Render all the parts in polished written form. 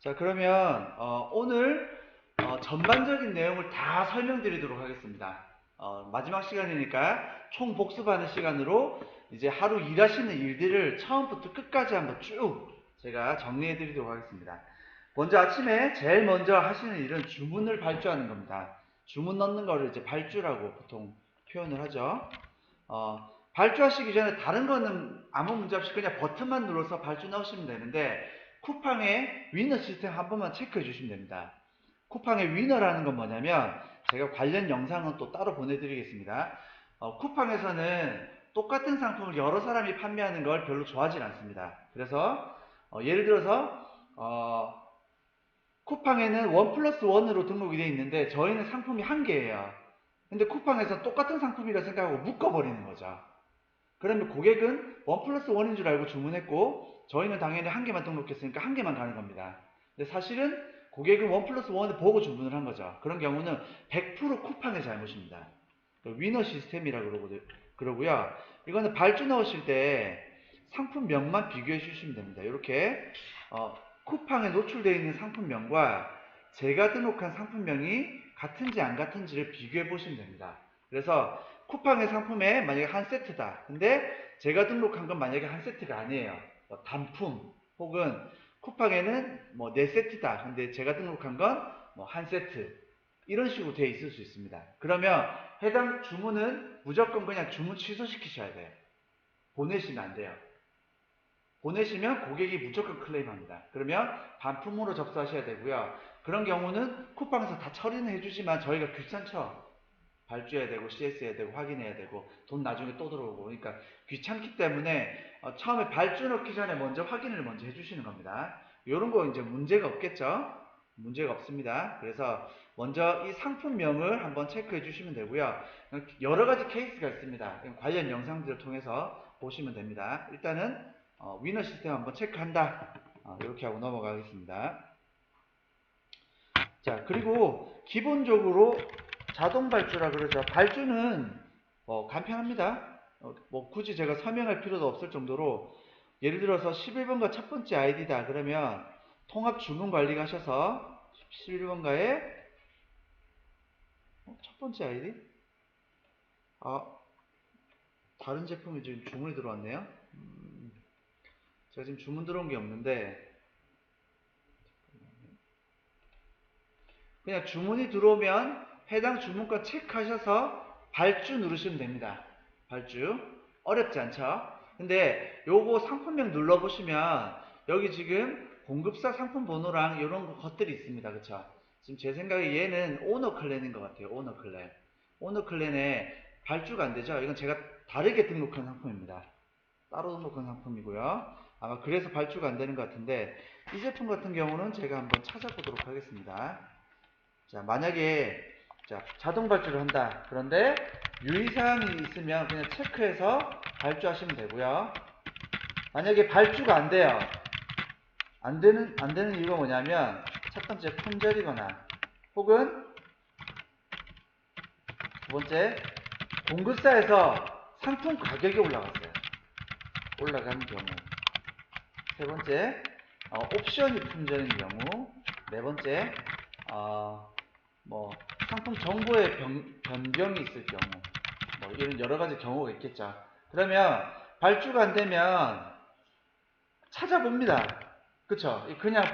자, 그러면 오늘 전반적인 내용을 다 설명드리도록 하겠습니다. 마지막 시간이니까 총 복습하는 시간으로 이제 하루 일하시는 일들을 처음부터 끝까지 한번 쭉 제가 정리해 드리도록 하겠습니다. 먼저 아침에 제일 먼저 하시는 일은 주문을 발주하는 겁니다. 주문 넣는 거를 이제 발주라고 보통 표현을 하죠. 발주하시기 전에 다른 거는 아무 문제 없이 그냥 버튼만 눌러서 발주 넣으시면 되는데, 쿠팡의 위너 시스템 한 번만 체크해 주시면 됩니다. 쿠팡의 위너라는 건 뭐냐면, 제가 관련 영상은 또 따로 보내드리겠습니다. 쿠팡에서는 똑같은 상품을 여러 사람이 판매하는 걸 별로 좋아하지 않습니다. 그래서 예를 들어서 쿠팡에는 1+1으로 등록이 되어 있는데 저희는 상품이 한 개예요. 근데 쿠팡에서 똑같은 상품이라 생각하고 묶어버리는 거죠. 그러면 고객은 1+1인 줄 알고 주문했고, 저희는 당연히 한 개만 등록했으니까 한 개만 가는 겁니다. 근데 사실은 고객은 1+1을 보고 주문을 한 거죠. 그런 경우는 100% 쿠팡의 잘못입니다. 위너 시스템이라고 그러고요. 이거는 발주 넣으실 때 상품명만 비교해 주시면 됩니다. 이렇게 쿠팡에 노출되어 있는 상품명과 제가 등록한 상품명이 같은지 안 같은지를 비교해 보시면 됩니다. 그래서 쿠팡의 상품에 만약에 한 세트다. 근데 제가 등록한 건 만약에 한 세트가 아니에요. 단품 혹은 쿠팡에는 뭐 4세트다. 근데 제가 등록한 건 뭐 한 세트. 이런 식으로 되어 있을 수 있습니다. 그러면 해당 주문은 무조건 그냥 주문 취소시키셔야 돼요. 보내시면 안 돼요. 보내시면 고객이 무조건 클레임합니다. 그러면 반품으로 접수하셔야 되고요. 그런 경우는 쿠팡에서 다 처리는 해주지만 저희가 귀찮죠. 발주해야 되고 CS 해야 되고 확인해야 되고 돈 나중에 또 들어오고, 그러니까 귀찮기 때문에 처음에 발주 넣기 전에 먼저 확인을 먼저 해주시는 겁니다. 이런 거 이제 문제가 없겠죠? 문제가 없습니다. 그래서 먼저 이 상품명을 한번 체크해 주시면 되고요. 여러 가지 케이스가 있습니다. 관련 영상들을 통해서 보시면 됩니다. 일단은 위너 시스템 한번 체크한다. 이렇게 하고 넘어가겠습니다. 자, 그리고 기본적으로 자동 발주라 그러죠. 발주는 간편합니다. 뭐 굳이 제가 설명할 필요도 없을 정도로, 예를 들어서 11번가 첫 번째 아이디다 그러면 통합 주문 관리 가셔서 11번가에 첫 번째 아이디? 다른 제품이 지금 주문이 들어왔네요. 제가 지금 주문 들어온 게 없는데, 그냥 주문이 들어오면 해당 주문과 체크하셔서 발주 누르시면 됩니다. 발주. 어렵지 않죠? 근데 요거 상품명 눌러보시면 여기 지금 공급사 상품 번호랑 이런 것들이 있습니다. 그쵸? 지금 제 생각에 얘는 오너 클랜인 것 같아요. 오너 클랜. 오너 클랜에 발주가 안 되죠? 이건 제가 다르게 등록한 상품입니다. 따로 등록한 상품이고요. 아마 그래서 발주가 안 되는 것 같은데, 이 제품 같은 경우는 제가 한번 찾아보도록 하겠습니다. 자, 만약에 자동 발주를 한다. 그런데 유의사항이 있으면 그냥 체크해서 발주하시면 되고요. 만약에 발주가 안 돼요. 안 되는 이유가 뭐냐면, 첫 번째 품절이거나 혹은 두 번째 공급사에서 상품 가격이 올라갔어요. 올라가는 경우. 세 번째 옵션이 품절인 경우. 네 번째 뭐 상품 정보의 변경이 있을 경우, 뭐 이런 여러 가지 경우가 있겠죠. 그러면 발주가 안 되면 찾아봅니다. 그쵸? 그냥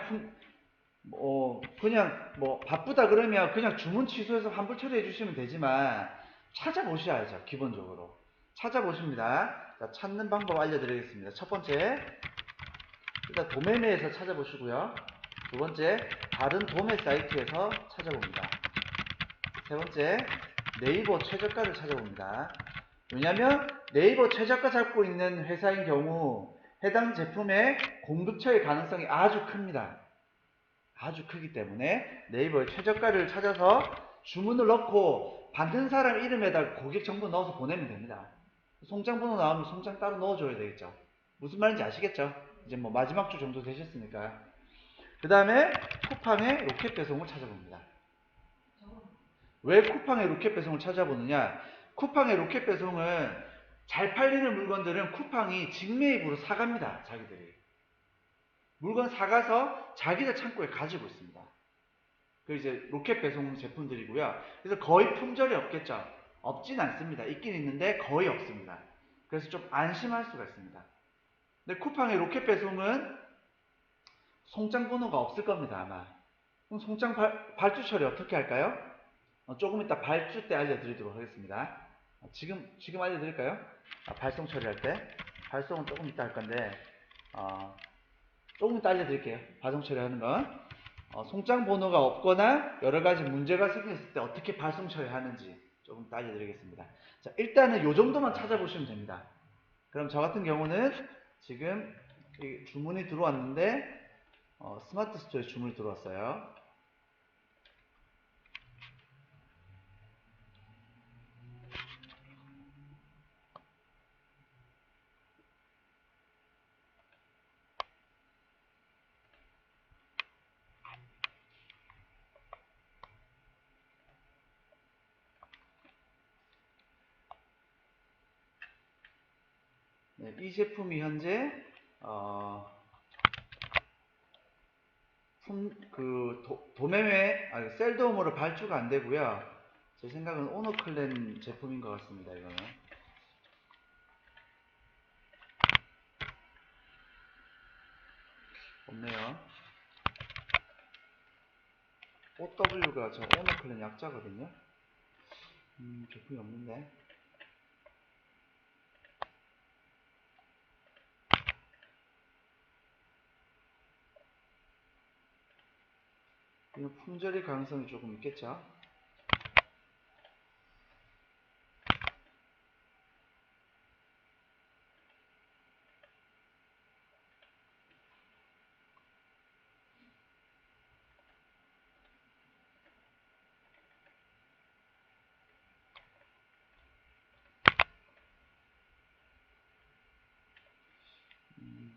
뭐 바쁘다 그러면 그냥 주문 취소해서 환불 처리해 주시면 되지만 찾아보셔야죠. 기본적으로 찾아보십니다. 자, 찾는 방법 알려드리겠습니다. 첫 번째, 일단 도매매에서 찾아보시고요. 두 번째, 다른 도매 사이트에서 찾아봅니다. 세 번째, 네이버 최저가를 찾아봅니다. 왜냐하면 네이버 최저가 잡고 있는 회사인 경우 해당 제품의 공급처의 가능성이 아주 큽니다. 아주 크기 때문에 네이버의 최저가를 찾아서 주문을 넣고 받는 사람 이름에다 고객 정보 넣어서 보내면 됩니다. 송장 번호 나오면 송장 따로 넣어줘야 되겠죠. 무슨 말인지 아시겠죠? 이제 뭐 마지막 주 정도 되셨으니까. 그 다음에 쿠팡의 로켓 배송을 찾아봅니다. 왜 쿠팡의 로켓 배송을 찾아보느냐? 쿠팡의 로켓 배송은 잘 팔리는 물건들은 쿠팡이 직매입으로 사갑니다. 자기들이. 물건 사가서 자기들 창고에 가지고 있습니다. 그 이제 로켓 배송 제품들이고요. 그래서 거의 품절이 없겠죠. 없진 않습니다. 있긴 있는데 거의 없습니다. 그래서 좀 안심할 수가 있습니다. 근데 쿠팡의 로켓 배송은 송장 번호가 없을 겁니다, 아마. 그럼 송장 발주 처리 어떻게 할까요? 조금 이따 발주 때 알려드리도록 하겠습니다. 지금 알려드릴까요? 발송 처리할 때. 발송은 조금 이따 할 건데, 조금 이따 알려드릴게요. 발송 처리하는 건. 송장 번호가 없거나 여러 가지 문제가 생겼을 때 어떻게 발송 처리하는지 조금 이따 알려드리겠습니다. 자, 일단은 요 정도만 찾아보시면 됩니다. 그럼 저 같은 경우는 지금 주문이 들어왔는데, 스마트 스토어에 주문이 들어왔어요. 네, 이 제품이 현재 도매매 셀도움으로 발주가 안 되고요. 제 생각은 오너클랜 제품인 것 같습니다. 이거는 없네요. OW가 저 오너클랜 약자거든요. 제품이 없는데. 이건 품절의 가능성이 조금 있겠죠.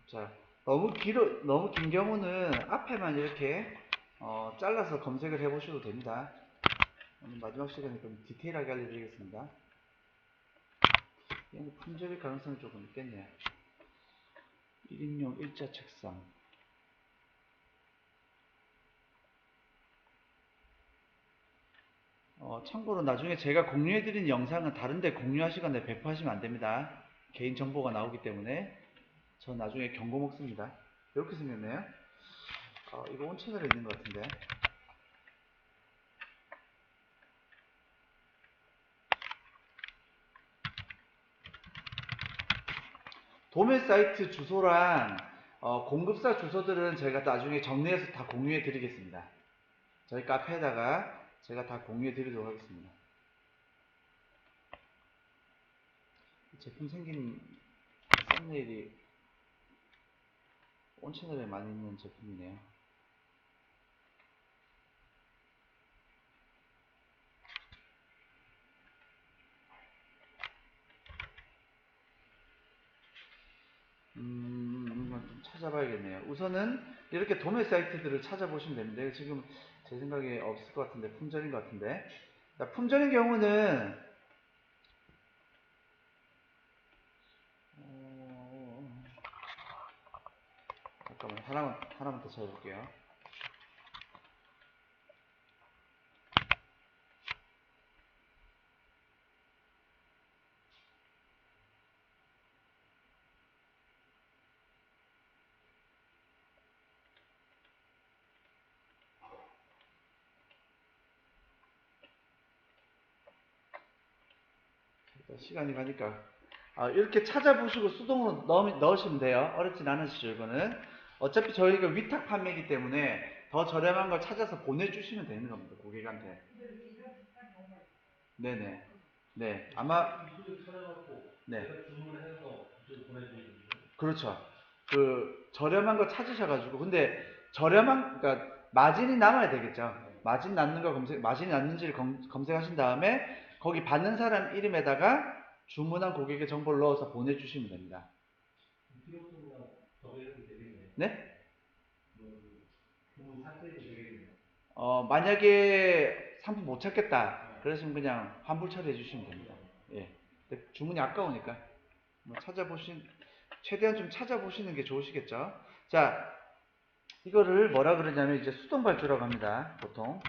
자, 너무 긴 경우는 앞에만 이렇게 잘라서 검색을 해보셔도 됩니다. 마지막 시간에 좀 디테일하게 알려드리겠습니다. 얘는 품절의 가능성이 조금 있겠네요. 1인용 일자 책상. 참고로 나중에 제가 공유해드린 영상은 다른데 공유하시거나 배포하시면 안됩니다. 개인정보가 나오기 때문에 전 나중에 경고 먹습니다. 이렇게 생겼네요. 이거 온 채널에 있는 것 같은데. 도매 사이트 주소랑 공급사 주소들은 제가 나중에 정리해서 다 공유해 드리겠습니다. 저희 카페에다가 제가 다 공유해 드리도록 하겠습니다. 제품 생긴 썸네일이 온 채널에 많이 있는 제품이네요. 좀 찾아봐야겠네요. 우선은 이렇게 도매 사이트들을 찾아보시면 되는데 지금 제 생각에 없을 것 같은데 품절인 것 같은데. 자, 품절인 경우는 잠깐만 하나만 더 찾아볼게요. 시간이 가니까 이렇게 찾아보시고 수동으로 넣으시면 돼요. 어렵진 않으시죠. 이거는 어차피 저희가 위탁 판매이기 때문에 더 저렴한 걸 찾아서 보내주시면 되는 겁니다. 고객한테. 네네. 네, 아마 네, 그렇죠. 그 저렴한 거 찾으셔가지고 근데 그러니까 마진이 남아야 되겠죠. 마진이 남는지를 검색하신 다음에 거기 받는 사람 이름에다가 주문한 고객의 정보를 넣어서 보내주시면 됩니다. 네? 만약에 상품 못 찾겠다 그러시면 그냥 환불 처리해 주시면 됩니다. 예. 근데 주문이 아까우니까 뭐 최대한 좀 찾아보시는 게 좋으시겠죠. 자, 이거를 뭐라 그러냐면 이제 수동 발주라고 합니다. 보통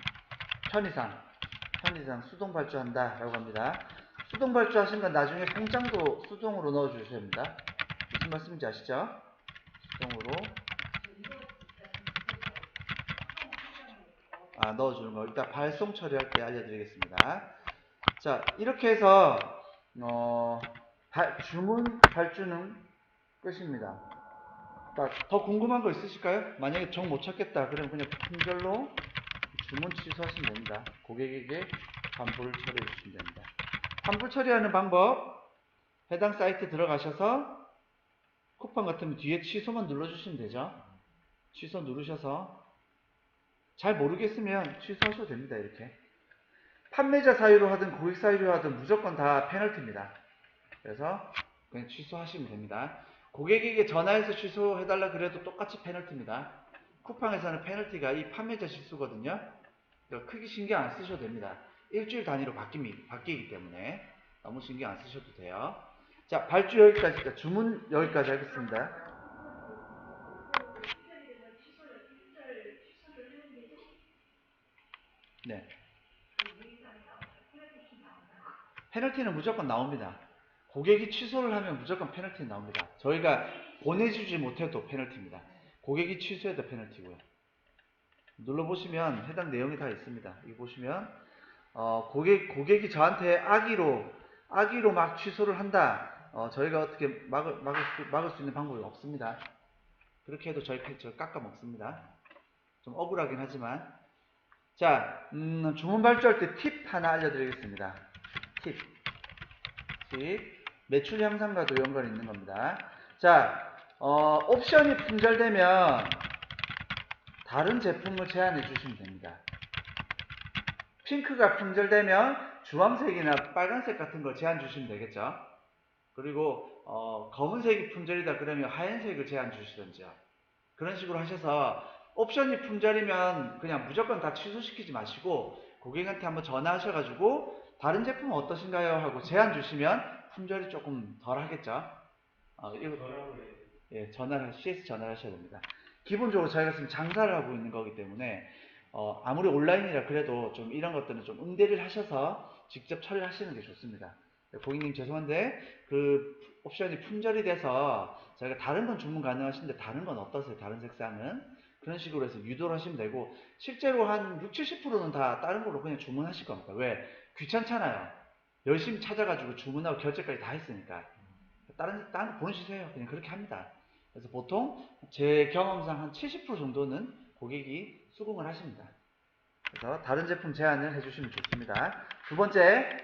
편의상 수동 발주한다 라고 합니다. 수동 발주하신 건 나중에 공장도 수동으로 넣어 주셔야 됩니다. 무슨 말씀인지 아시죠? 수동으로 넣어주는 거. 일단 발송 처리할 때 알려드리겠습니다. 자, 이렇게 해서 주문 발주는 끝입니다. 더 궁금한 거 있으실까요? 만약에 정 못 찾겠다 그러면 그냥 품절로 주문 취소하시면 됩니다. 고객에게 환불 처리해 주시면 됩니다. 환불 처리하는 방법, 해당 사이트 들어가셔서 쿠팡 같으면 뒤에 취소만 눌러주시면 되죠. 취소 누르셔서 잘 모르겠으면 취소하셔도 됩니다. 이렇게 판매자 사유로 하든 고객 사유로 하든 무조건 다 페널티입니다. 그래서 그냥 취소하시면 됩니다. 고객에게 전화해서 취소해달라 그래도 똑같이 페널티입니다. 쿠팡에서는 페널티가 이 판매자 실수거든요. 크게 신경 안 쓰셔도 됩니다. 일주일 단위로 바뀌기 때문에 너무 신경 안 쓰셔도 돼요. 자, 발주 여기까지, 주문 여기까지 하겠습니다. 네. 페널티는 무조건 나옵니다. 고객이 취소를 하면 무조건 페널티 나옵니다. 저희가 보내주지 못해도 페널티입니다. 고객이 취소해도 페널티고요. 눌러보시면 해당 내용이 다 있습니다. 이거 보시면 고객이 저한테 악의로 막 취소를 한다. 저희가 어떻게 막을 수 있는 방법이 없습니다. 그렇게 해도 저희 깎아 먹습니다. 좀 억울하긴 하지만. 자, 주문 발주할 때 팁 하나 알려드리겠습니다. 팁. 매출 향상과도 연관이 있는 겁니다. 자, 옵션이 품절되면 다른 제품을 제안해 주시면 됩니다. 핑크가 품절되면 주황색이나 빨간색 같은 거 제안 주시면 되겠죠. 그리고 검은색이 품절이다 그러면 하얀색을 제안 주시던지요. 그런 식으로 하셔서 옵션이 품절이면 그냥 무조건 다 취소시키지 마시고 고객한테 한번 전화하셔가지고 다른 제품 어떠신가요? 하고 제안 주시면 품절이 조금 덜 하겠죠. 예, CS 전화를 하셔야 됩니다. 기본적으로 저희가 지금 장사를 하고 있는 거기 때문에 아무리 온라인이라 그래도 좀 이런 것들은 좀 응대를 하셔서 직접 처리를 하시는 게 좋습니다. 고객님 죄송한데 그 옵션이 품절이 돼서 저희가 다른 건 주문 가능하신데 다른 건 어떠세요? 다른 색상은? 그런 식으로 해서 유도를 하시면 되고 실제로 한 60, 70%는 다 다른 걸로 그냥 주문하실 겁니다. 왜? 귀찮잖아요. 열심히 찾아가지고 주문하고 결제까지 다 했으니까 다른 거 보내주세요. 그냥 그렇게 합니다. 그래서 보통 제 경험상 한 70% 정도는 고객이 수긍을 하십니다. 그래서 다른 제품 제안을 해주시면 좋습니다. 두 번째,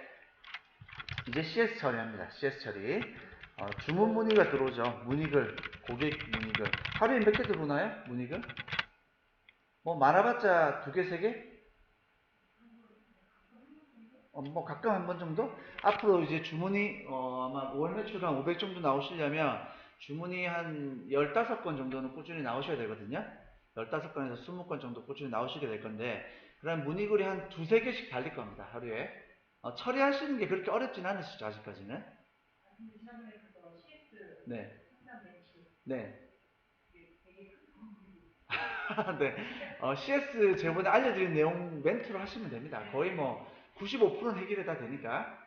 이제 CS 처리합니다. CS 처리. 주문 문의가 들어오죠. 문의글, 고객 문의글. 하루에 몇 개 들어오나요? 문의글? 뭐 많아봤자 2개, 3개? 뭐 가끔 한 번 정도? 앞으로 이제 주문이 아마 월 매출 한 500 정도 나오시려면 주문이 한 15건 정도는 꾸준히 나오셔야 되거든요. 15건에서 20건 정도 꾸준히 나오시게 될 건데 그럼 문의글이 한 2-3개씩 달릴 겁니다. 하루에. 처리하시는 게 그렇게 어렵진 않으시죠, 아직까지는? 네. 네. 네. CS 저번에 알려드린 내용 멘트로 하시면 됩니다. 거의 뭐 95%는 해결이 다 되니까.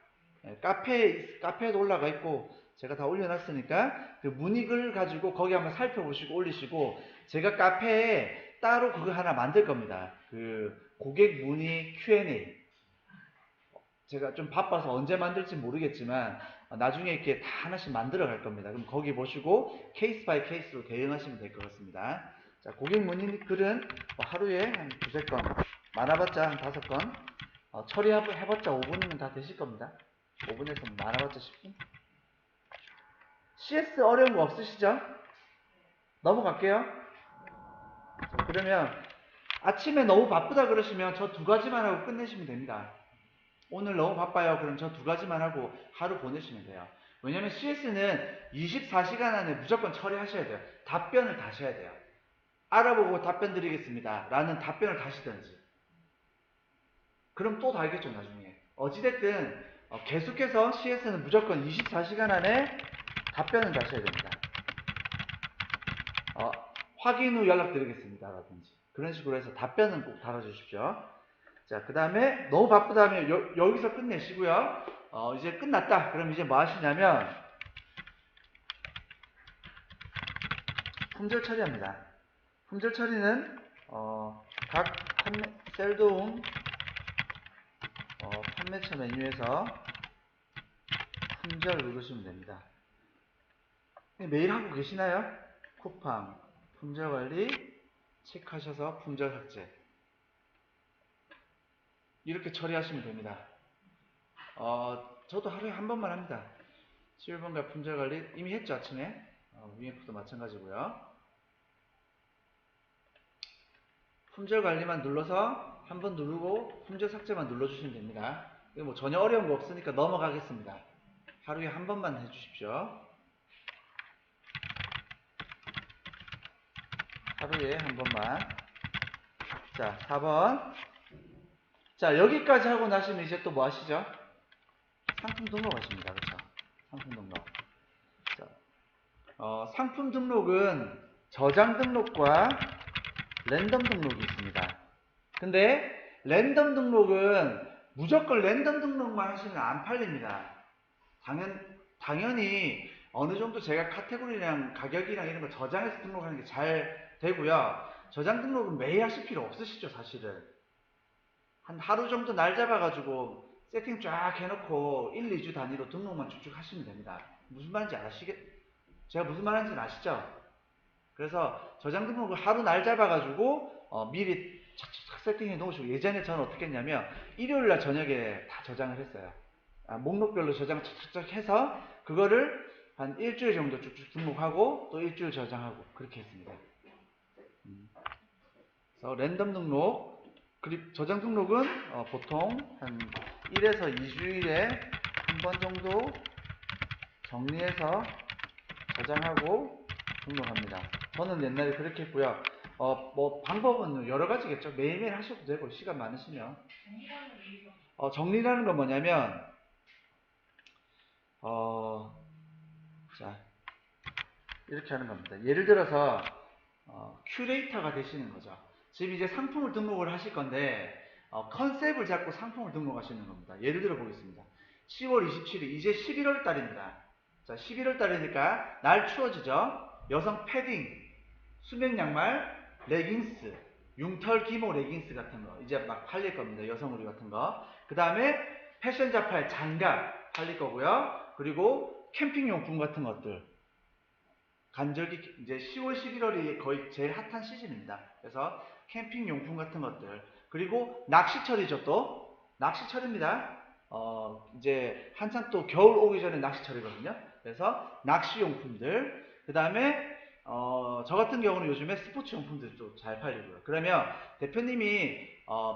카페에도 올라가 있고 제가 다 올려놨으니까 그 문의글 가지고 거기 한번 살펴보시고 올리시고 제가 카페에 따로 그거 하나 만들 겁니다. 그 고객 문의 Q&A. 제가 좀 바빠서 언제 만들지 모르겠지만 나중에 이렇게 다 하나씩 만들어 갈 겁니다. 그럼 거기 보시고 케이스 바이 케이스로 대응하시면 될 것 같습니다. 자, 고객 문의 글은 하루에 한 2-3건, 많아봤자 한 5건, 처리해봤자 5분이면 다 되실 겁니다. 5분에서 많아봤자 10분. CS 어려운 거 없으시죠? 넘어갈게요. 자, 그러면 아침에 너무 바쁘다 그러시면 저 2가지만 하고 끝내시면 됩니다. 오늘 너무 바빠요. 그럼 저 2가지만 하고 하루 보내시면 돼요. 왜냐면 CS는 24시간 안에 무조건 처리하셔야 돼요. 답변을 다셔야 돼요. 알아보고 답변 드리겠습니다. 라는 답변을 다시든지. 그럼 또 달겠죠, 나중에. 어찌됐든 계속해서 CS는 무조건 24시간 안에 답변을 다셔야 됩니다. 확인 후 연락드리겠습니다 라든지 그런 식으로 해서 답변은 꼭 달아주십시오. 자, 그 다음에 너무 바쁘다 하면 여기서 끝내시고요. 이제 끝났다. 그럼 이제 뭐 하시냐면 품절 처리합니다. 품절 처리는 각 셀도움 판매처 메뉴에서 품절 누르시면 됩니다. 매일 하고 계시나요? 쿠팡 품절 관리 체크하셔서 품절 삭제 이렇게 처리하시면 됩니다. 저도 하루에 한 번만 합니다. 11번가 품절 관리 이미 했죠, 아침에. 위에도 마찬가지고요. 품절 관리만 눌러서 한 번 누르고 품절 삭제만 눌러주시면 됩니다. 이거 뭐 전혀 어려운 거 없으니까 넘어가겠습니다. 하루에 한 번만 해주십시오. 하루에 한 번만. 자, 4번. 자, 여기까지 하고 나시면 이제 또 뭐 하시죠? 상품 등록하십니다. 그렇죠? 상품 등록. 자, 상품 등록은 저장 등록과 랜덤 등록이 있습니다. 근데 랜덤 등록은 무조건 랜덤 등록만 하시면 안 팔립니다. 당연히 어느 정도 제가 카테고리랑 가격이랑 이런 거 저장해서 등록하는 게 잘 되고요. 저장 등록은 매일 하실 필요 없으시죠, 사실은. 한 하루 정도 날 잡아가지고 세팅 쫙 해놓고 1, 2주 단위로 등록만 쭉쭉 하시면 됩니다. 무슨 말인지 제가 무슨 말하는지 아시죠? 그래서 저장 등록을 하루 날 잡아가지고 미리 착착 세팅해 놓으시고, 예전에 저는 어떻게 했냐면 일요일날 저녁에 다 저장을 했어요. 목록별로 저장을 착착 해서 그거를 한 일주일 정도 쭉쭉 등록하고 또 일주일 저장하고 그렇게 했습니다. 그래서 랜덤 등록, 그리고 저장 등록은 보통 한 1에서 2주일에 한 번 정도 정리해서 저장하고 등록합니다. 저는 옛날에 그렇게 했고요. 뭐 방법은 여러 가지겠죠. 매일매일 하셔도 되고 시간 많으시면. 정리라는 건 뭐냐면 자, 이렇게 하는 겁니다. 예를 들어서 큐레이터가 되시는 거죠. 지금 이제 상품을 등록을 하실 건데 컨셉을 잡고 상품을 등록하시는 겁니다. 예를 들어 보겠습니다. 10월 27일 이제 11월 달입니다. 자, 11월 달이니까 날 추워지죠. 여성 패딩, 수면 양말, 레깅스, 융털 기모 레깅스 같은 거 이제 막 팔릴 겁니다. 여성 의류 같은 거. 그 다음에 패션 잡화의 장갑 팔릴 거고요. 그리고 캠핑 용품 같은 것들. 간절기 이제 10월, 11월이 거의 제일 핫한 시즌입니다. 그래서 캠핑 용품 같은 것들, 그리고 낚시철이죠. 또 낚시철입니다. 이제 한참 또 겨울 오기 전에 낚시철이거든요. 그래서 낚시 용품들, 그 다음에 저 같은 경우는 요즘에 스포츠 용품들도 잘 팔리고요. 그러면 대표님이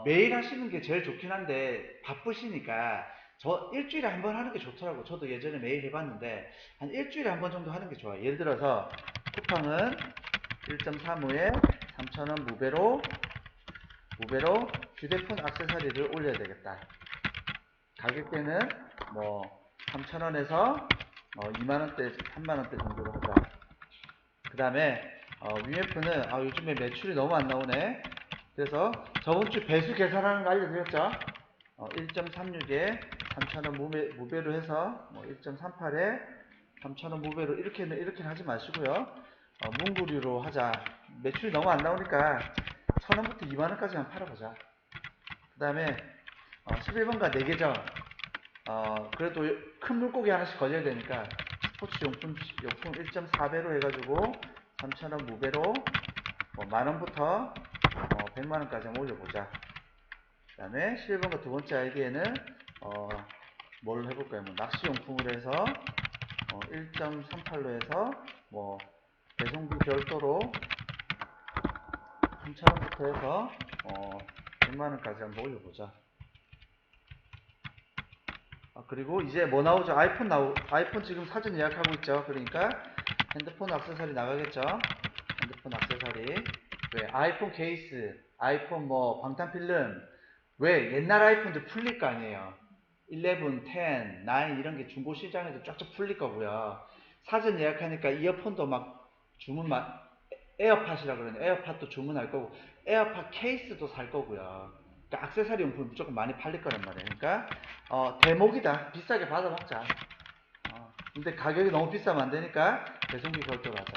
매일 하시는 게 제일 좋긴 한데 바쁘시니까 저 일주일에 한 번 하는 게 좋더라고. 저도 예전에 매일 해봤는데 한 일주일에 한 번 정도 하는 게 좋아요. 예를 들어서 쿠팡은 1.35에 3,000원 무배로 휴대폰 액세서리를 올려야 되겠다. 가격대는 뭐 3,000원에서 2만원대, 3만원대 정도로 하자. 그 다음에 UF는 요즘에 매출이 너무 안 나오네. 그래서 저번주 배수 계산하는 거 알려드렸죠. 1.36에 3,000원 무배로 해서 1.38에 3,000원 무배로 이렇게는 하지 마시고요. 문구류로 하자. 매출이 너무 안 나오니까 1,000원부터 2만원까지만 팔아보자. 그 다음에 11번가 4개죠. 그래도 큰 물고기 하나씩 걸려야 되니까 스포츠 용품 1.4배로 해가지고 3,000원 무배로 만원부터 100만원까지 한번 올려보자. 그 다음에 11번가 두 번째 아이디에는 뭘 해볼까요? 낚시용품으로 해서 1.38로 해서 배송비 별도로 3,000원부터 해서 100만원까지 한번 올려보자. 그리고 이제 뭐 나오죠? 아이폰 지금 사전 예약하고 있죠. 그러니까 핸드폰 액세서리 나가겠죠. 핸드폰 액세서리. 왜? 아이폰 케이스, 아이폰 방탄필름. 왜? 옛날 아이폰들 풀릴 거 아니에요. 11, 10, 9 이런 게 중고 시장에도 쫙쫙 풀릴 거고요. 사전 예약하니까 이어폰도 막 주문 에어팟이라 그러는 에어팟도 주문할 거고 에어팟 케이스도 살 거고요. 그러니까 액세서리 용품이 무조건 많이 팔릴 거란 말이에요. 그러니까 대목이다. 비싸게 받아먹자. 근데 가격이 너무 비싸면 안 되니까 배송비 별도로 하자.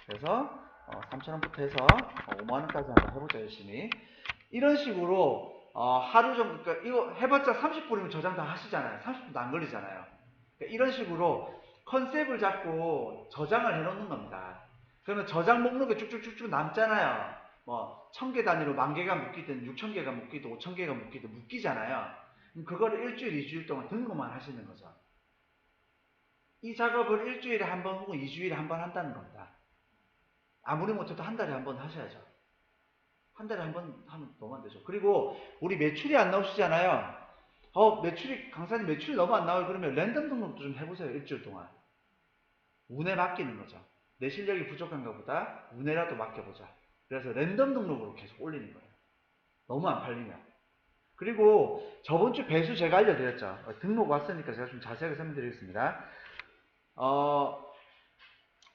그래서 3,000원부터 해서 5만원까지 한번 해보자 열심히. 이런 식으로 하루 정도, 그러니까 이거 해봤자 30분이면 저장 다 하시잖아요. 30분도 안 걸리잖아요. 그러니까 이런 식으로 컨셉을 잡고 저장을 해놓는 겁니다. 그러면 저장 목록에 쭉쭉쭉쭉 남잖아요. 뭐 1000개 단위로 10,000개가 묶이든 6000개가 묶이든 5000개가 묶이든 묶이잖아요. 그럼 그거를 일주일, 2주일 동안 등록만 하시는 거죠. 이 작업을 일주일에 한 번 혹은 2주일에 한 번 한다는 겁니다. 아무리 못해도 한 달에 한 번 하셔야죠. 한 달에 한 번 하면 너무 안 되죠. 그리고 우리 매출이 안 나오시잖아요. 강사님 매출이 너무 안 나와요. 그러면 랜덤 등록도 좀 해보세요. 일주일 동안. 운에 맡기는 거죠. 내 실력이 부족한가 보다 운에라도 맡겨보자. 그래서 랜덤 등록으로 계속 올리는 거예요. 너무 안 팔리면. 그리고 저번 주 배수 제가 알려드렸죠. 등록 왔으니까 제가 좀 자세하게 설명드리겠습니다.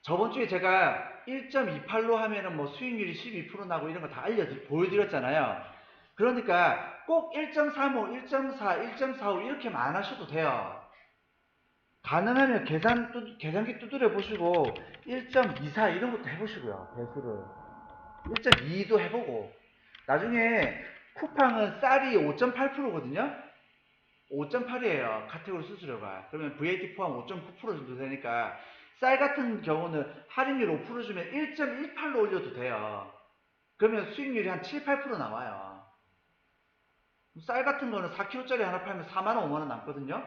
저번 주에 제가 1.28로 하면은 뭐 수익률이 12% 나고 이런 거 다 보여드렸잖아요. 그러니까 꼭 1.35, 1.4, 1.45 이렇게만 안 하셔도 돼요. 가능하면 계산기 두드려 보시고 1.24 이런 것도 해보시고요. 배수를 1.22도 해보고 나중에 쿠팡은 쌀이 5.8%거든요. 5.8이에요. 카테고리 수수료가. 그러면 VAT 포함 5.9% 정도 되니까 쌀 같은 경우는 할인율 5% 주면 1.18로 올려도 돼요. 그러면 수익률이 한 7, 8% 나와요. 쌀 같은 거는 4kg짜리 하나 팔면 4만원, 5만원 남거든요.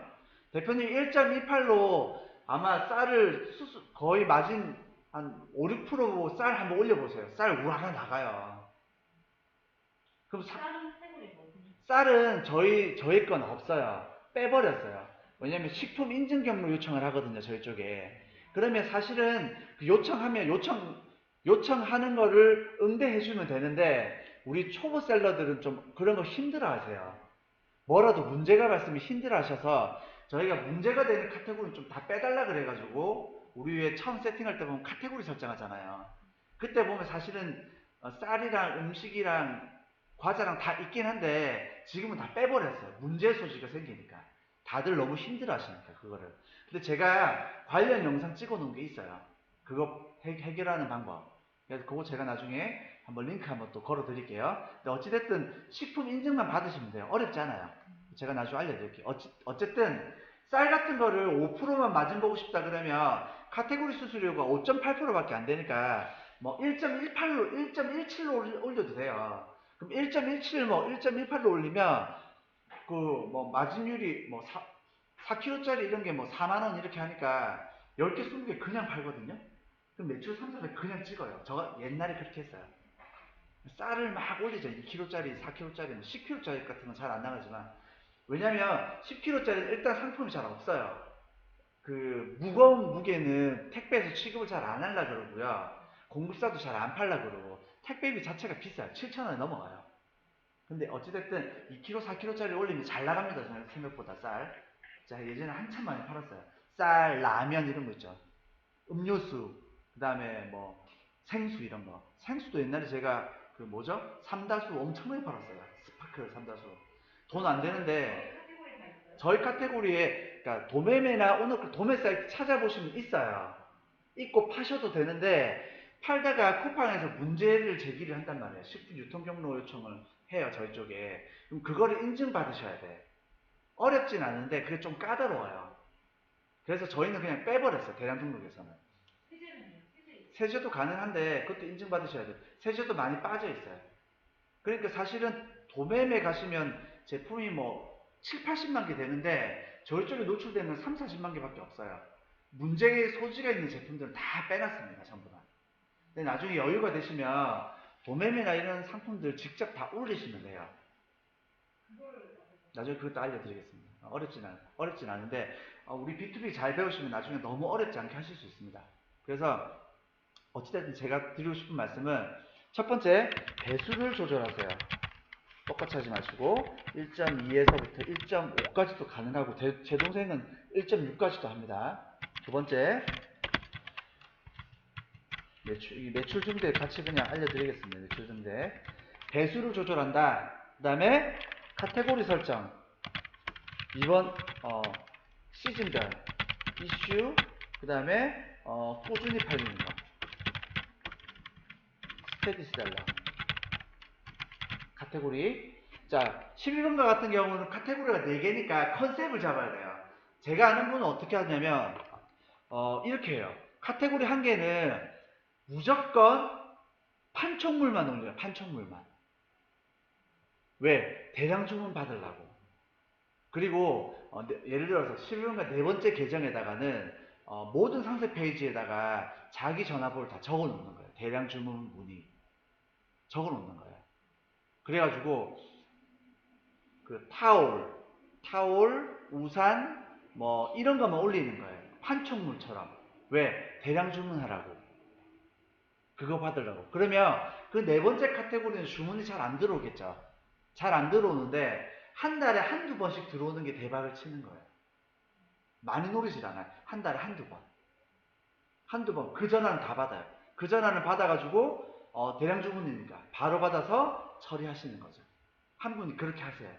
대표님 1.28로 아마 쌀을 거의 마진 한 5, 6% 쌀 한번 올려보세요. 쌀 우라가 나가요. 그럼 쌀은 저희 건 없어요. 빼버렸어요. 왜냐면 식품 인증 경로 요청을 하거든요. 저희 쪽에. 그러면 사실은 그 요청하는 거를 응대해주면 되는데 우리 초보 셀러들은 좀 그런 거 힘들어 하세요. 뭐라도 문제가 발생이 힘들어 하셔서 저희가 문제가 되는 카테고리는 좀 다 빼달라 그래가지고 우리 위에 처음 세팅할 때 보면 카테고리 설정하잖아요. 그때 보면 사실은 쌀이랑 음식이랑 과자랑 다 있긴 한데 지금은 다 빼버렸어요. 문제 소지가 생기니까. 다들 너무 힘들어 하시니까 그거를. 근데 제가 관련 영상 찍어 놓은 게 있어요. 그거 해결하는 방법. 그래서 그거 제가 나중에 한번 링크 한번 또 걸어 드릴게요. 근데 어찌됐든 식품 인증만 받으시면 돼요. 어렵지 않아요. 제가 나중에 알려드릴게요. 어쨌든 쌀 같은 거를 5%만 마진 보고 싶다 그러면 카테고리 수수료가 5.8%밖에 안 되니까 뭐 1.18로 1.17로 올려도 돼요. 그럼 1.17 뭐 1.18로 올리면 그 뭐 마진율이 뭐 4kg짜리 이런 게 뭐 4만원 이렇게 하니까 10개 20개 그냥 팔거든요. 그럼 매출 3, 400 그냥 찍어요. 저 옛날에 그렇게 했어요. 쌀을 막 올리죠. 2kg짜리, 4kg짜리, 10kg짜리 같은 건 잘 안 나가지만 왜냐면 10kg짜리는 일단 상품이 잘 없어요. 그 무거운 무게는 택배에서 취급을 잘 안 하려 그러고요. 공급사도 잘 안 팔려 그러고 택배비 자체가 비싸요. 7,000원에 넘어가요. 근데 어찌됐든 2kg, 4kg짜리 올리면 잘 나갑니다. 저는 생각보다 쌀. 자, 예전에 한참 많이 팔았어요. 쌀, 라면 이런 거 있죠. 음료수, 그 다음에 뭐 생수 이런 거. 생수도 옛날에 제가 그 뭐죠? 삼다수 엄청 많이 팔았어요. 스파클 삼다수. 돈 안 되는데 저희 카테고리에 그러니까 도매매나 오늘 도매 사이트 찾아보시면 있어요. 있고 파셔도 되는데 팔다가 쿠팡에서 문제를 제기를 한단 말이에요. 식품 유통 경로 요청을 해요. 저희 쪽에. 그럼 그거를 인증받으셔야 돼. 어렵진 않은데 그게 좀 까다로워요. 그래서 저희는 그냥 빼버렸어요. 대량 등록에서는. 세제도 가능한데 그것도 인증받으셔야 돼요. 세제도 많이 빠져 있어요. 그러니까 사실은 도매매 가시면 제품이 뭐 7, 80만 개 되는데 저희 쪽에 노출되면 3, 40만 개밖에 없어요. 문제의 소지가 있는 제품들은 다 빼놨습니다. 전부 다. 근데 나중에 여유가 되시면 도매매나 이런 상품들 직접 다 올리시면 돼요. 나중에 그것도 알려드리겠습니다. 어렵진 않은데 우리 B2B 잘 배우시면 나중에 너무 어렵지 않게 하실 수 있습니다. 그래서 어찌됐든 제가 드리고 싶은 말씀은 첫 번째 배수를 조절하세요. 똑같이 하지 마시고 1.2에서부터 1.5까지도 가능하고 제 동생은 1.6까지도 합니다. 두 번째 매출 증대 같이 그냥 알려드리겠습니다. 매출 증대. 배수를 조절한다. 그 다음에 카테고리 설정. 이번 시즌별 이슈. 그 다음에 꾸준히 팔리는 거. 스테디셀러. 카테고리. 자, 11번과 같은 경우는 카테고리가 4개니까 컨셉을 잡아야 돼요. 제가 아는 분은 어떻게 하냐면 이렇게 해요. 카테고리 1개는 무조건 판촉물만 올려요. 판촉물만. 왜? 대량 주문 받으려고. 그리고 예를 들어서 11번과 4번째 계정에다가는 모든 상세 페이지에다가 자기 전화번호를 다 적어 놓는 거예요. 대량 주문 문의 적어 놓는 거예요. 그래가지고 그 타올, 우산 뭐 이런 것만 올리는 거예요. 판촉물처럼. 왜? 대량 주문하라고. 그거 받으려고. 그러면 그 4번째 카테고리는 주문이 잘 안 들어오겠죠. 잘 안 들어오는데 한 달에 한두 번씩 들어오는 게 대박을 치는 거예요. 많이 노리질 않아요. 한 달에 한두 번. 한두 번. 그 전화는 다 받아요. 그 전화는 받아가지고 대량 주문이니까 바로 받아서 처리하시는 거죠. 한 분이 그렇게 하세요.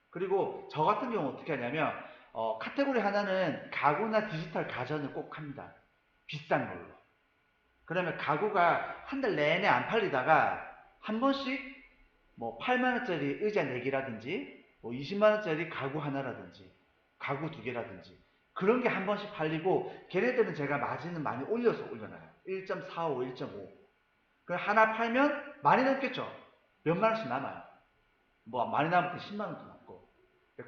그리고 저 같은 경우 어떻게 하냐면 카테고리 하나는 가구나 디지털 가전을 꼭 합니다. 비싼 걸로. 그러면 가구가 한 달 내내 안 팔리다가 한 번씩 뭐 8만원짜리 의자 4개라든지 뭐 20만원짜리 가구 하나라든지 가구 2개라든지 그런 게 한 번씩 팔리고 걔네들은 제가 마진은 많이 올려서 올려놔요. 1.45, 1.5. 그럼 하나 팔면 많이 남겠죠. 몇만원씩 남아요. 뭐 많이 남을 때 10만원도 남고.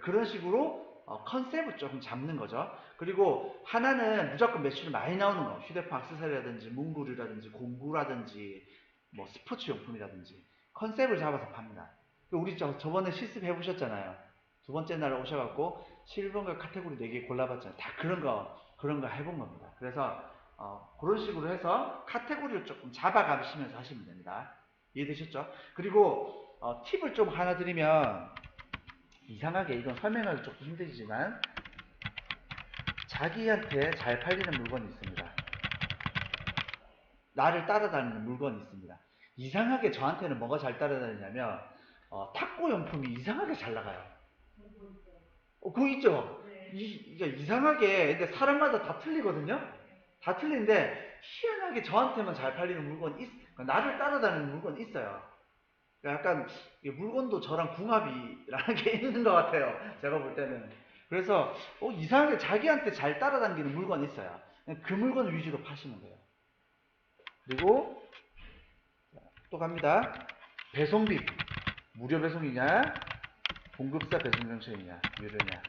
그런 식으로 컨셉을 조금 잡는 거죠. 그리고 하나는 무조건 매출이 많이 나오는 거. 휴대폰 액세서리라든지 문구류라든지 공구라든지 뭐 스포츠용품이라든지 컨셉을 잡아서 팝니다. 우리 저번에 실습 해보셨잖아요. 두 번째 날 오셔갖고 11번가 카테고리 4개 골라봤잖아요. 다 그런 거 해본 겁니다. 그래서 그런 식으로 해서 카테고리를 조금 잡아가시면서 하시면 됩니다. 이해되셨죠? 그리고 팁을 좀 하나 드리면 이상하게 이건 설명하기 조금 힘들지만 자기한테 잘 팔리는 물건이 있습니다. 나를 따라다니는 물건이 있습니다. 이상하게 저한테는 뭐가 잘 따라다니냐면 탁구용품이 이상하게 잘 나가요. 그거 있죠? 이상하게 근데 사람마다 다 틀리거든요? 다 틀린데 희한하게 저한테만 잘 팔리는 물건이 나를 따라다니는 물건이 있어요. 약간 물건도 저랑 궁합이라는 게 있는 것 같아요. 제가 볼 때는. 그래서 이상하게 자기한테 잘 따라다니는 물건이 있어요. 그 물건을 위주로 파시면 돼요. 그리고 또 갑니다. 배송비 무료 배송이냐 공급사 배송 정책이냐 유료냐.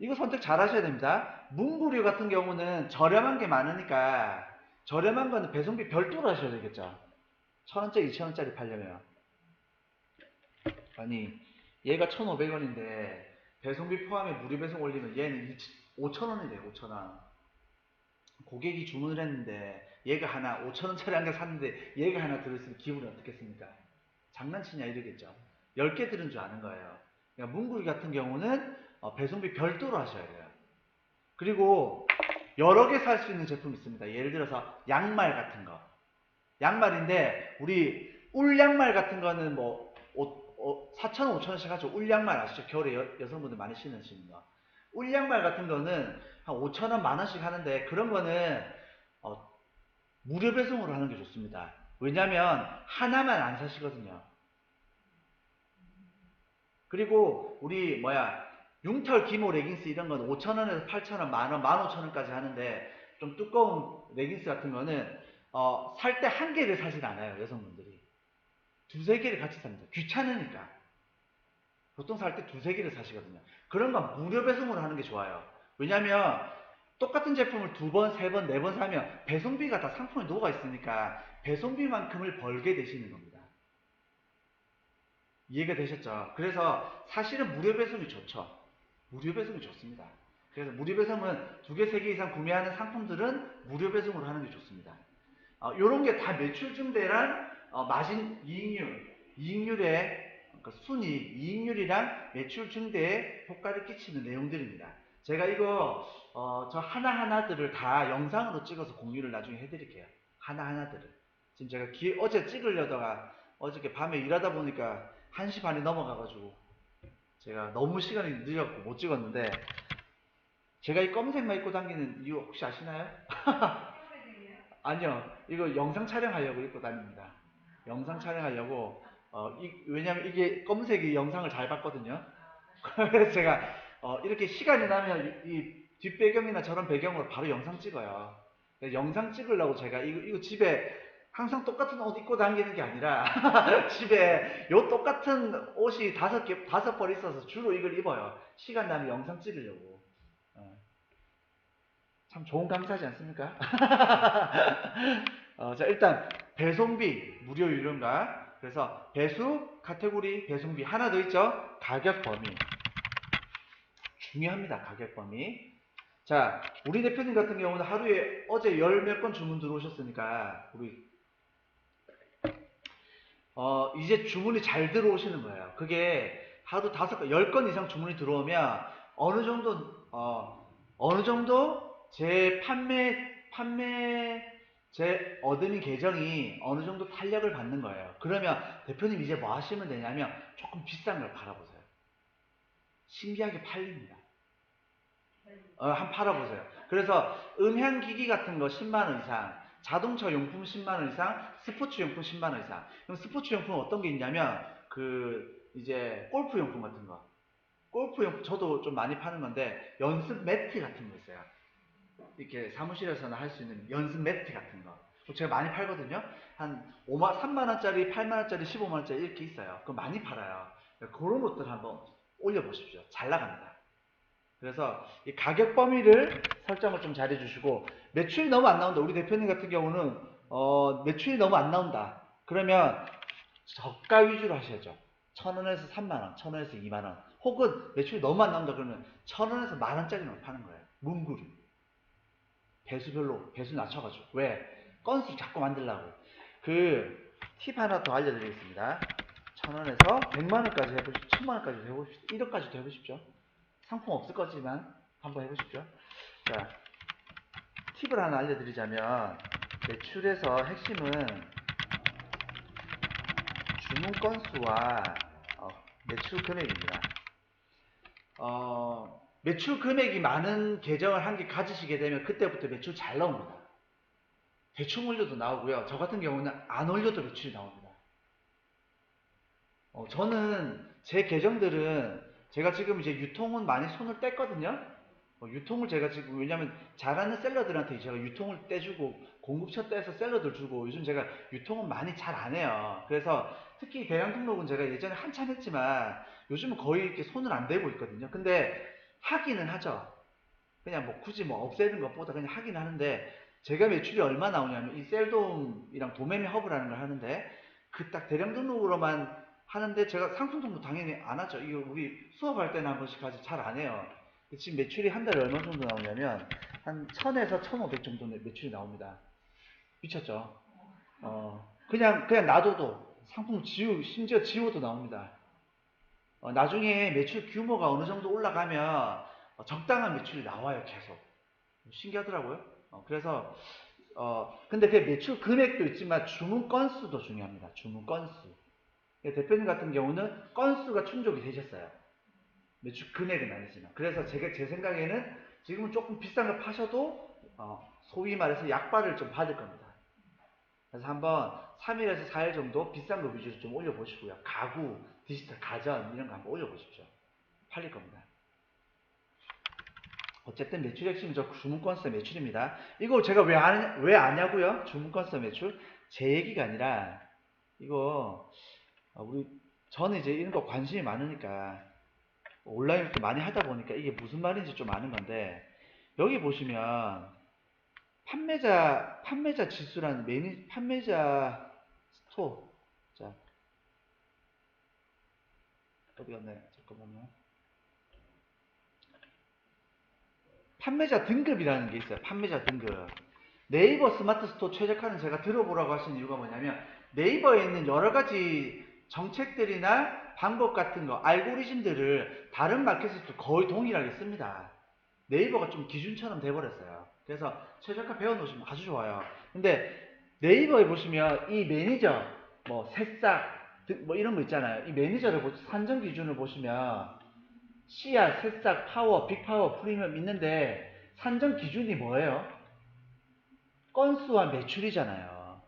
이거 선택 잘 하셔야 됩니다. 문구류 같은 경우는 저렴한 게 많으니까 저렴한 거는 배송비 별도로 하셔야 되겠죠. 1,000원짜리 2,000원짜리 팔려면 아니 얘가 1,500원인데 배송비 포함해 무료 배송 올리면 얘는 5,000원이 돼요. 5,000원. 고객이 주문을 했는데 얘가 하나 5,000원짜리 한 개 샀는데 얘가 하나 들어있으면 기분이 어떻겠습니까? 장난치냐 이러겠죠. 10개 들은 줄 아는 거예요. 그러니까 문구류 같은 경우는 배송비 별도로 하셔야 돼요. 그리고 여러 개 살 수 있는 제품이 있습니다. 예를 들어서 양말 같은 거. 양말인데 우리 울 양말 같은 거는 뭐 4,000원, 5,000원씩 하죠. 울 양말 아시죠? 겨울에 여성분들 많이 신으시는 거. 울 양말 같은 거는 한 5,000원, 만원씩 하는데 그런 거는 무료 배송으로 하는 게 좋습니다. 왜냐면 하나만 안 사시거든요. 그리고 우리 융털 기모 레깅스 이런 건 5,000원에서 8,000원, 만원, 15,000원까지 하는데 좀 두꺼운 레깅스 같은 거는 살 때 한 개를 사진 않아요. 여성분들이. 두세 개를 같이 삽니다. 귀찮으니까. 보통 살 때 두세 개를 사시거든요. 그런 건 무료 배송으로 하는 게 좋아요. 왜냐면 똑같은 제품을 2번, 3번, 4번 사면 배송비가 다 상품에 녹아 있으니까 배송비만큼을 벌게 되시는 겁니다. 이해가 되셨죠? 그래서 사실은 무료 배송이 좋죠. 무료 배송이 좋습니다. 그래서 무료 배송은 2개, 3개 이상 구매하는 상품들은 무료 배송으로 하는 게 좋습니다. 요런 게 다 매출 증대랑 마진 이익률의 순이익률이랑 매출 증대에 효과를 끼치는 내용들입니다. 제가 이거 저 하나하나들을 다 영상으로 찍어서 공유를 나중에 해드릴게요. 하나하나들을. 지금 제가 어제 찍으려다가 어저께 밤에 일하다 보니까 1시 반이 넘어가가지고 제가 너무 시간이 늦었고 못 찍었는데, 제가 이 검은색만 입고 다니는 이유 혹시 아시나요? 아니요. 이거 영상 촬영하려고 입고 다닙니다. 영상 촬영하려고. 왜냐면 이게 검은색이 영상을 잘 봤거든요. 그래서 제가 이렇게 시간이 나면 이 뒷배경이나 저런 배경으로 바로 영상 찍어요. 영상 찍으려고 제가 이거 집에 항상 똑같은 옷 입고 다니는 게 아니라 집에 요 똑같은 옷이 5벌 있어서 주로 이걸 입어요. 시간 나면 영상 찍으려고. 참 좋은 강사지 않습니까? 자, 일단 배송비 무료 유료인가? 그래서 배수, 카테고리, 배송비 하나 더 있죠? 가격 범위. 중요합니다. 가격 범위. 자, 우리 대표님 같은 경우는 하루에 어제 열 몇 건 주문 들어오셨으니까 우리 이제 주문이 잘 들어오시는 거예요. 그게 하루 10건 이상 주문이 들어오면 어느 정도 제 제 어드민 계정이 어느 정도 탄력을 받는 거예요. 그러면 대표님 이제 뭐 하시면 되냐면 조금 비싼 걸 팔아보세요. 신기하게 팔립니다. 한번 팔아보세요. 그래서 음향기기 같은 거 10만원 이상, 자동차 용품 10만원 이상, 스포츠 용품 10만원 이상. 그럼 스포츠 용품은 어떤 게 있냐면 이제 골프 용품 같은 거. 골프 용품 저도 좀 많이 파는 건데 연습 매트 같은 거 있어요. 이렇게 사무실에서는 할 수 있는 연습 매트 같은 거. 제가 많이 팔거든요. 한 3만원짜리, 8만원짜리, 15만원짜리 이렇게 있어요. 그거 많이 팔아요. 그런 것들 한번 올려보십시오. 잘 나갑니다. 그래서 이 가격 범위를 설정을 좀 잘 해주시고, 매출이 너무 안 나온다. 우리 대표님 같은 경우는 매출이 너무 안 나온다. 그러면 저가 위주로 하셔야죠. 1,000원에서 3만원, 1,000원에서 2만원. 혹은 매출이 너무 안 나온다 그러면 1,000원에서 만원짜리만 파는 거예요. 문구류. 배수별로 배수 낮춰가지고. 왜? 건수 자꾸 만들려고. 팁 하나 더 알려드리겠습니다. 1,000원에서 100만원까지 해보십시오. 1,000만원까지 해보십시오. 1억까지도 해보십시오. 상품 없을 거지만 한번 해보십시오. 자, 팁을 하나 알려드리자면, 매출에서 핵심은 주문 건수와 매출 금액입니다. 매출 금액이 많은 계정을 한 개 가지시게 되면 그때부터 매출 잘 나옵니다. 대충 올려도 나오고요. 저 같은 경우는 안 올려도 매출이 나옵니다. 저는 제 계정들은 제가 지금 이제 유통은 많이 손을 뗐거든요. 유통을 제가 지금, 왜냐면 잘하는 셀러들한테 제가 유통을 떼주고 공급처 떼서 셀러들 주고, 요즘 제가 유통은 많이 잘 안 해요. 그래서 특히 대량 등록은 제가 예전에 한참 했지만 요즘은 거의 이렇게 손을 안 대고 있거든요. 근데 하기는 하죠. 그냥 뭐 굳이 뭐 없애는 것보다 그냥 하긴 하는데, 제가 매출이 얼마 나오냐면 이 셀돔이랑 도매매 허브라는 걸 하는데, 그 딱 대량 등록으로만 하는데 제가 상품 등록 당연히 안 하죠. 이거 우리 수업할 때는 한 번씩 가지 잘 안 해요. 지금 매출이 한 달에 얼마 정도 나오냐면 한 1000에서 1500 정도 매출이 나옵니다. 미쳤죠? 그냥 놔둬도 상품 심지어 지워도 나옵니다. 나중에 매출 규모가 어느 정도 올라가면 적당한 매출이 나와요. 계속. 신기하더라고요. 그래서 근데 그 매출 금액도 있지만 주문 건수도 중요합니다. 주문 건수. 대표님 같은 경우는 건수가 충족이 되셨어요. 매출 금액은 아니지만. 그래서 제 생각에는 지금은 조금 비싼 걸 파셔도 소위 말해서 약발을 좀 받을 겁니다. 그래서 한번 3일에서 4일 정도 비싼 거 위주로 좀 올려보시고요. 가구, 디지털, 가전 이런 거 한번 올려보십시오. 팔릴 겁니다. 어쨌든 매출 핵심은 저 주문 건수 매출입니다. 이거 제가 왜 아냐고요? 주문 건수 매출? 제 얘기가 아니라 이거 저는 이제 이런 거 관심이 많으니까 온라인을 또 많이 하다 보니까 이게 무슨 말인지 좀 아는 건데, 여기 보시면 판매자 지수라는 판매자 스토어. 자, 어디 갔나요? 잠깐만요. 판매자 등급이라는 게 있어요. 판매자 등급. 네이버 스마트 스토어 최적화는 제가 들어보라고 하신 이유가 뭐냐면, 네이버에 있는 여러 가지 정책들이나 방법 같은 거, 알고리즘들을 다른 마켓에서도 거의 동일하게 씁니다. 네이버가 좀 기준처럼 돼버렸어요. 그래서 최저가 배워놓으시면 아주 좋아요. 근데 네이버에 보시면 이 매니저, 뭐 새싹, 뭐 이런 거 있잖아요. 이 매니저를 산정 기준을 보시면 씨앗, 새싹, 파워, 빅파워, 프리미엄 있는데 산정 기준이 뭐예요? 건수와 매출이잖아요.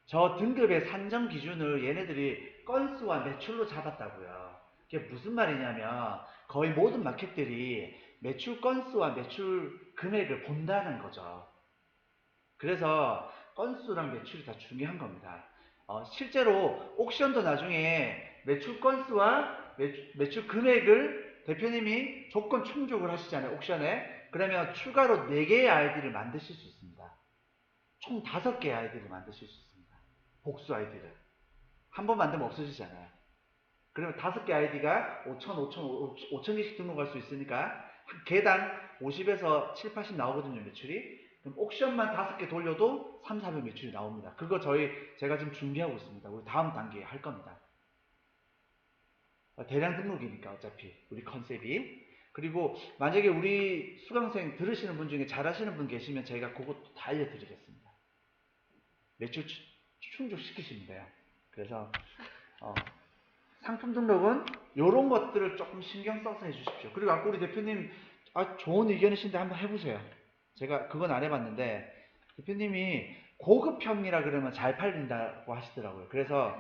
저 등급의 산정 기준을 얘네들이 건수와 매출로 잡았다고요. 그게 무슨 말이냐면 거의 모든 마켓들이 매출 건수와 매출 금액을 본다는 거죠. 그래서 건수랑 매출이 다 중요한 겁니다. 실제로 옥션도 나중에 매출 건수와 매출 금액을 대표님이 조건 충족을 하시잖아요. 옥션에. 그러면 추가로 4개의 아이디를 만드실 수 있습니다. 총 5개의 아이디를 만드실 수 있습니다. 복수 아이디를. 한 번 만들면 없어지잖아요. 그러면 5개 아이디가 5,000개씩 등록할 수 있으니까 개당 50에서 7, 80 나오거든요, 매출이. 그럼 옥션만 5개 돌려도 3, 400 매출이 나옵니다. 그거 제가 지금 준비하고 있습니다. 우리 다음 단계에 할 겁니다. 대량 등록이니까 어차피 우리 컨셉이. 그리고 만약에 우리 수강생 들으시는 분 중에 잘하시는 분 계시면 제가 그것도 다 알려드리겠습니다. 매출 충족시키시면 돼요. 그래서 상품 등록은 이런 것들을 조금 신경 써서 해주십시오. 그리고 아까 우리 대표님 좋은 의견이신데 한번 해보세요. 제가 그건 안 해봤는데 대표님이 고급형이라 그러면 잘 팔린다고 하시더라고요. 그래서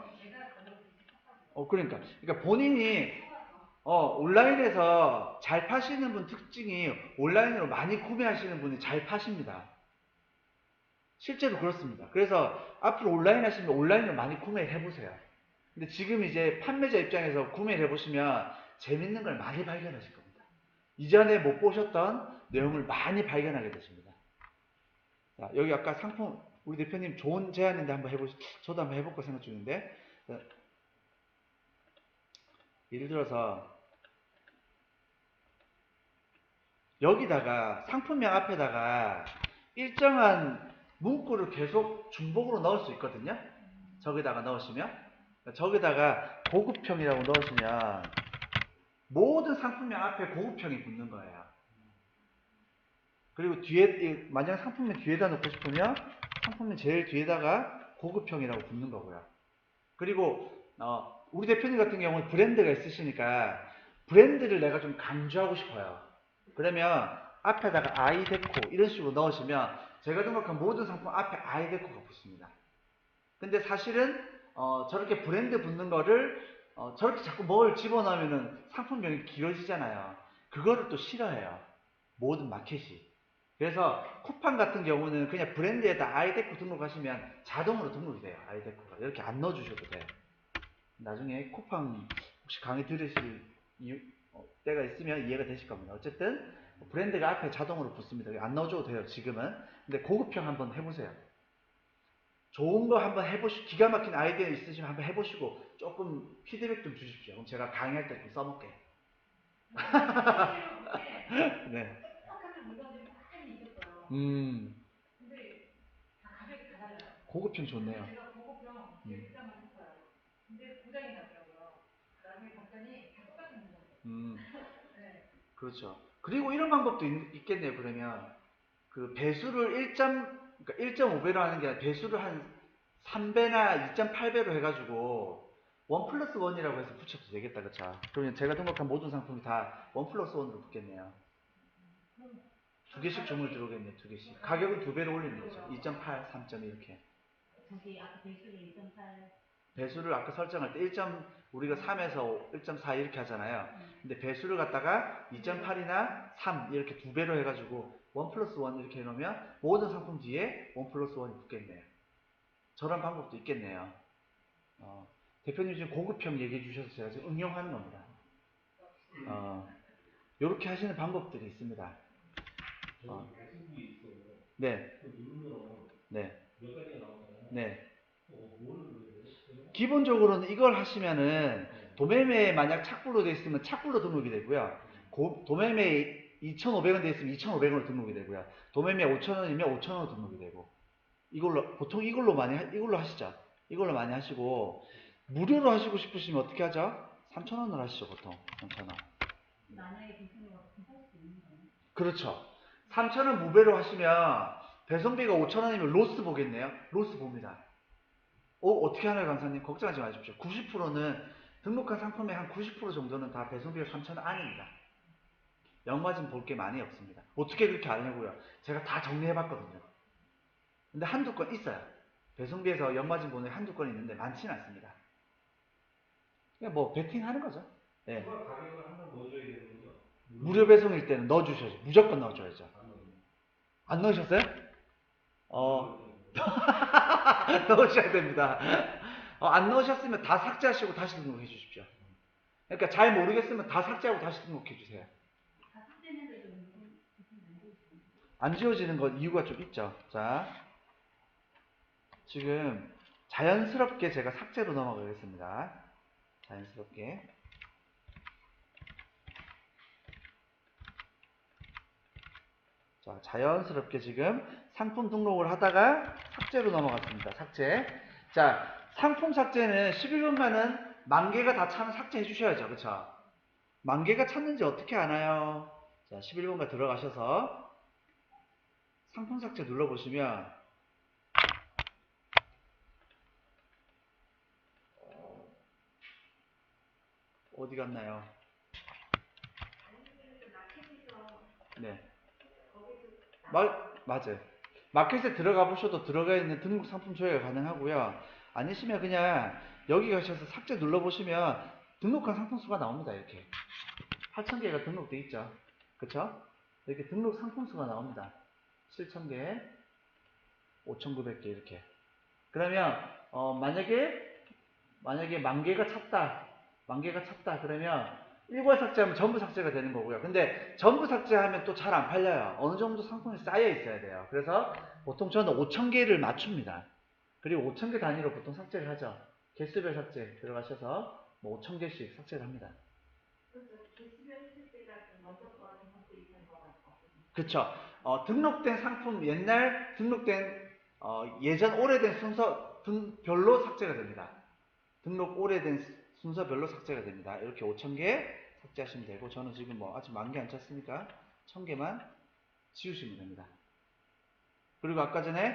그러니까 본인이 온라인에서 잘 파시는 분 특징이 온라인으로 많이 구매하시는 분이 잘 파십니다. 실제로 그렇습니다. 그래서 앞으로 온라인 하시면 온라인으로 많이 구매를 해보세요. 근데 지금 이제 판매자 입장에서 구매를 해보시면 재밌는 걸 많이 발견하실 겁니다. 이전에 못 보셨던 내용을 많이 발견하게 되십니다. 자, 여기 아까 상품, 우리 대표님 좋은 제안인데 한번 저도 한번 해볼까 생각 중인데, 예를 들어서, 여기다가, 상품명 앞에다가 일정한 문구를 계속 중복으로 넣을 수 있거든요. 저기다가 넣으시면. 저기다가 고급형이라고 넣으시면 모든 상품명 앞에 고급형이 붙는 거예요. 그리고 뒤에 만약 상품명 뒤에다 넣고 싶으면 상품명 제일 뒤에다가 고급형이라고 붙는 거고요. 그리고 우리 대표님 같은 경우는 브랜드가 있으시니까 브랜드를 내가 좀 강조하고 싶어요. 그러면 앞에다가 아이데코 이런 식으로 넣으시면 제가 등록한 모든 상품 앞에 아이데코가 붙습니다. 근데 사실은 저렇게 브랜드 붙는 거를 저렇게 자꾸 뭘 집어넣으면 상품명이 길어지잖아요. 그거를 또 싫어해요. 모든 마켓이. 그래서 쿠팡 같은 경우는 그냥 브랜드에다 아이데코 등록하시면 자동으로 등록이 돼요. 아이데코가. 이렇게 안 넣어주셔도 돼요. 나중에 쿠팡 혹시 강의 들으실 때가 있으면 이해가 되실 겁니다. 어쨌든 브랜드가 앞에 자동으로 붙습니다. 안 넣어줘도 돼요. 지금은. 근데 고급형 한번 해보세요. 좋은 거 한번 기가 막힌 아이디어 있으시면 한번 해보시고 조금 피드백 좀 주십시오. 그럼 제가 강의할 때 좀 써볼게요. 네. 고급형 좋네요. 그렇죠. 그리고 이런 방법도 있겠네요. 그러면 그 배수를 1.5배로 하는 게 아니라 배수를 한 3배나 2.8배로 해가지고 1+1이라고 해서 붙여도 되겠다. 그쵸? 그러면 제가 등록한 모든 상품이 다 1+1으로 붙겠네요. 2개씩 주문을 들어오겠네요. 2개씩. 가격은 2배로 올리는 거죠. 2.8, 3.2 이렇게. 저기 아까 배수를 2.8. 배수를 아까 설정할 때 우리가 3에서 1.4 이렇게 하잖아요. 근데 배수를 갖다가 2.8이나 3 이렇게 2배로 해가지고 1+1 이렇게 해놓으면 모든 상품 뒤에 1+1이 붙겠네요. 저런 방법도 있겠네요. 대표님 지금 고급형 얘기해 주셔서 제가 지금 응용하는 겁니다. 요렇게 하시는 방법들이 있습니다. 네. 네. 네. 기본적으로는 이걸 하시면은 도매매에 만약 착불로 되어 있으면 착불로 등록이 되고요. 도매매에 2,500원 되어 있으면 2,500원으로 등록이 되고요. 도매매 5,000원이면 5,000원으로 등록이 되고. 보통 이걸로 하시죠. 이걸로 많이 하시고 무료로 하시고 싶으시면 어떻게 하죠? 3,000원으로 하시죠. 보통 3,000원. 만약에 배송료가 비쌀 수 있는 거네. 그렇죠. 3,000원 무배로 하시면 배송비가 5,000원이면 로스 보겠네요. 로스 봅니다. 어떻게 하나요, 강사님? 걱정하지 마십시오. 90%는 등록한 상품의 한 90% 정도는 다 배송비가 3,000원 안입니다. 연마진 볼 게 많이 없습니다. 어떻게 그렇게 아냐고요? 제가 다 정리해봤거든요. 근데 한두 건 있어요. 배송비에서 연마진 보는 한두 건 있는데 많지는 않습니다. 그냥 뭐 베팅하는 거죠. 네. 가격을 항상 넣어줘야 되는 거죠? 무료 배송일 때는 넣어주셔야죠. 무조건 넣어줘야죠. 안 넣으셨어요? 넣으셔야 됩니다. 안 넣으셨으면 다 삭제하시고 다시 등록해 주십시오. 그러니까 잘 모르겠으면 다 삭제하고 다시 등록해 주세요. 다 삭제했는데도 안 지워지는 건 이유가 좀 있죠. 자, 지금 자연스럽게 제가 삭제로 넘어가겠습니다. 자연스럽게. 자, 자연스럽게 지금 상품 등록을 하다가 삭제로 넘어갔습니다. 삭제. 자, 상품 삭제는 11번가는 만 개가 다 차면 삭제해 주셔야죠. 그쵸? 만 개가 찼는지 어떻게 아나요? 자, 11번가 들어가셔서 상품 삭제 눌러보시면 어디 갔나요? 네. 맞아요. 마켓에 들어가 보셔도 들어가 있는 등록 상품 조회가 가능하고요. 아니시면 그냥 여기 가셔서 삭제 눌러보시면 등록한 상품 수가 나옵니다. 이렇게 8,000개가 등록돼 있죠. 그쵸? 이렇게 등록 상품 수가 나옵니다. 7,000개, 5,900개 이렇게. 그러면 만약에 만 개가 찼다 그러면 일괄 삭제하면 전부 삭제가 되는 거고요. 근데 전부 삭제하면 또 잘 안 팔려요. 어느 정도 상품이 쌓여 있어야 돼요. 그래서 보통 저는 5,000개를 맞춥니다. 그리고 5,000개 단위로 보통 삭제를 하죠. 개수별 삭제 들어가셔서 뭐 5,000개씩 삭제를 합니다. 그쵸. 등록된 상품 옛날 등록된 예전 오래된 순서 별로 삭제가 됩니다. 등록 오래된 순서별로 삭제가 됩니다. 이렇게 5,000개 삭제하시면 되고 저는 지금 뭐 아직 만 개 안 찼으니까 1,000개만 지우시면 됩니다. 그리고 아까 전에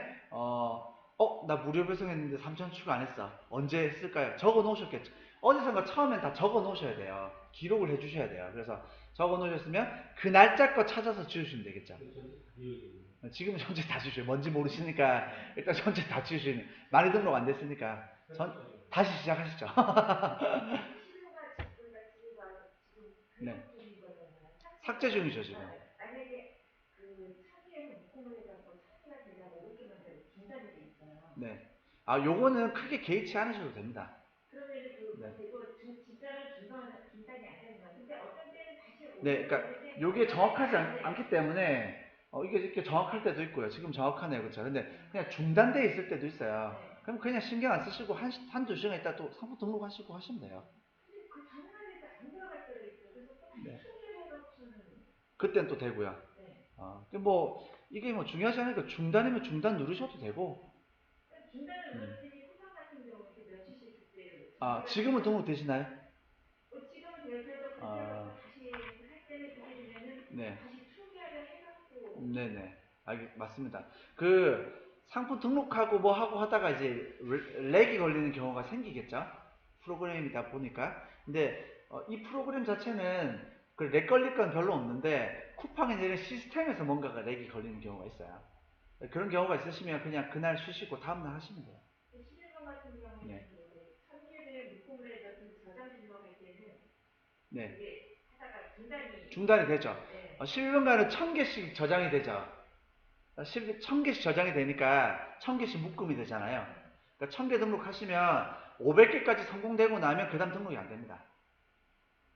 나 무료 배송했는데 3,000 추가 안 했어. 언제 했을까요? 적어 놓으셨겠죠. 어디선가 처음엔 다 적어 놓으셔야 돼요. 기록을 해 주셔야 돼요. 그래서 적어 놓으셨으면 그 날짜 거 찾아서 지우시면 되겠죠. 지금은 전체 다 지우셔요. 뭔지 모르시니까 일단 전체 다 지우시면 많이 등록 안 됐으니까 다시 시작하시죠. 네. 삭제 중이죠 지금. 네. 요거는 크게 개의치 않으셔도 됩니다. 네, 그러니까 요게 정확하지 않기 때문에 이게 이렇게 정확할 때도 있고요. 지금 정확하네요, 그렇죠? 근데 그냥 중단돼 있을 때도 있어요. 그럼 그냥 신경 안 쓰시고 한두 시간 있다 또 상품 등록하시고 하시면 돼요. 네. 그땐 또 되고요. 뭐 이게 뭐 중요하지 않으니까 중단이면 중단 누르셔도 되고. 지금은 등록되시나요? 네. 네네. 맞습니다. 상품 등록하고 뭐 하고 하다가 이제 렉이 걸리는 경우가 생기겠죠? 프로그램이다 보니까. 근데 이 프로그램 자체는 렉 걸릴 건 별로 없는데 쿠팡에 내린 시스템에서 뭔가가 렉이 걸리는 경우가 있어요. 그런 경우가 있으시면 그냥 그날 쉬시고 다음날 하시면 돼요. 네. 네. 중단이 되죠. 11분간은 1,000개씩 저장이 되죠. 1,000개씩 저장이 되니까 1,000개씩 묶음이 되잖아요. 그러니까 1,000개 등록하시면 500개까지 성공되고 나면 그 다음 등록이 안 됩니다.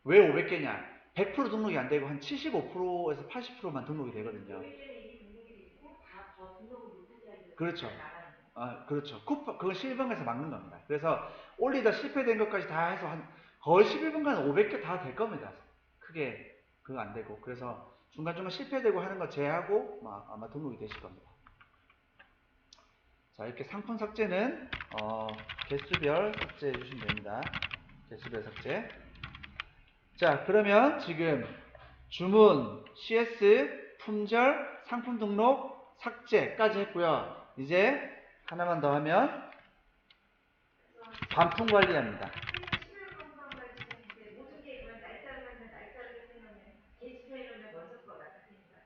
왜 500개냐? 100% 등록이 안 되고 한 75%에서 80%만 등록이 되거든요. 그렇죠. 그렇죠. 그건 11분간에서 막는 겁니다. 그래서 올리다 실패된 것까지 다 해서 거의 11분간 500개 다 될 겁니다. 크게 그거 안 되고. 그래서 중간중간 실패되고 하는 거 제외하고 아마 등록이 되실 겁니다. 자, 이렇게 상품 삭제는 개수별 삭제해 주시면 됩니다. 개수별 삭제. 자, 그러면 지금 주문, CS, 품절, 상품 등록, 삭제까지 했고요. 이제 하나만 더 하면 반품 관리합니다.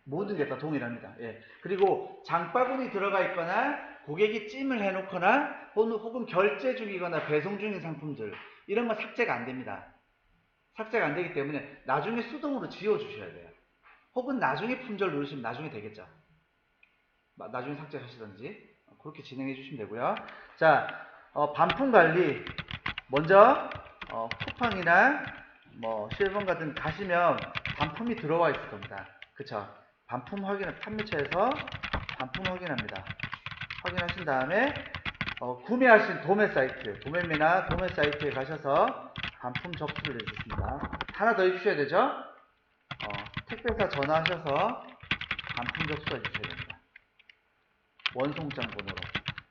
모든 게 다 동일합니다. 예. 그리고 장바구니 들어가 있거나 고객이 찜을 해놓거나 혹은 결제 중이거나 배송 중인 상품들 이런 건 삭제가 안 됩니다. 삭제가 안 되기 때문에 나중에 수동으로 지워주셔야 돼요. 혹은 나중에 품절 누르시면 나중에 되겠죠. 나중에 삭제하시든지 그렇게 진행해 주시면 되고요. 자, 반품 관리 먼저 쿠팡이나 뭐 실버번 같은 가시면 반품이 들어와 있을 겁니다. 그쵸? 반품 확인, 판매처에서 반품 확인합니다. 확인하신 다음에 구매하신 도매 사이트, 도매매나 도매 사이트에 가셔서 반품 접수를 해주십니다. 하나 더 해주셔야 되죠? 택배사 전화하셔서 반품 접수해 주셔야 됩니다. 원송장 번호로.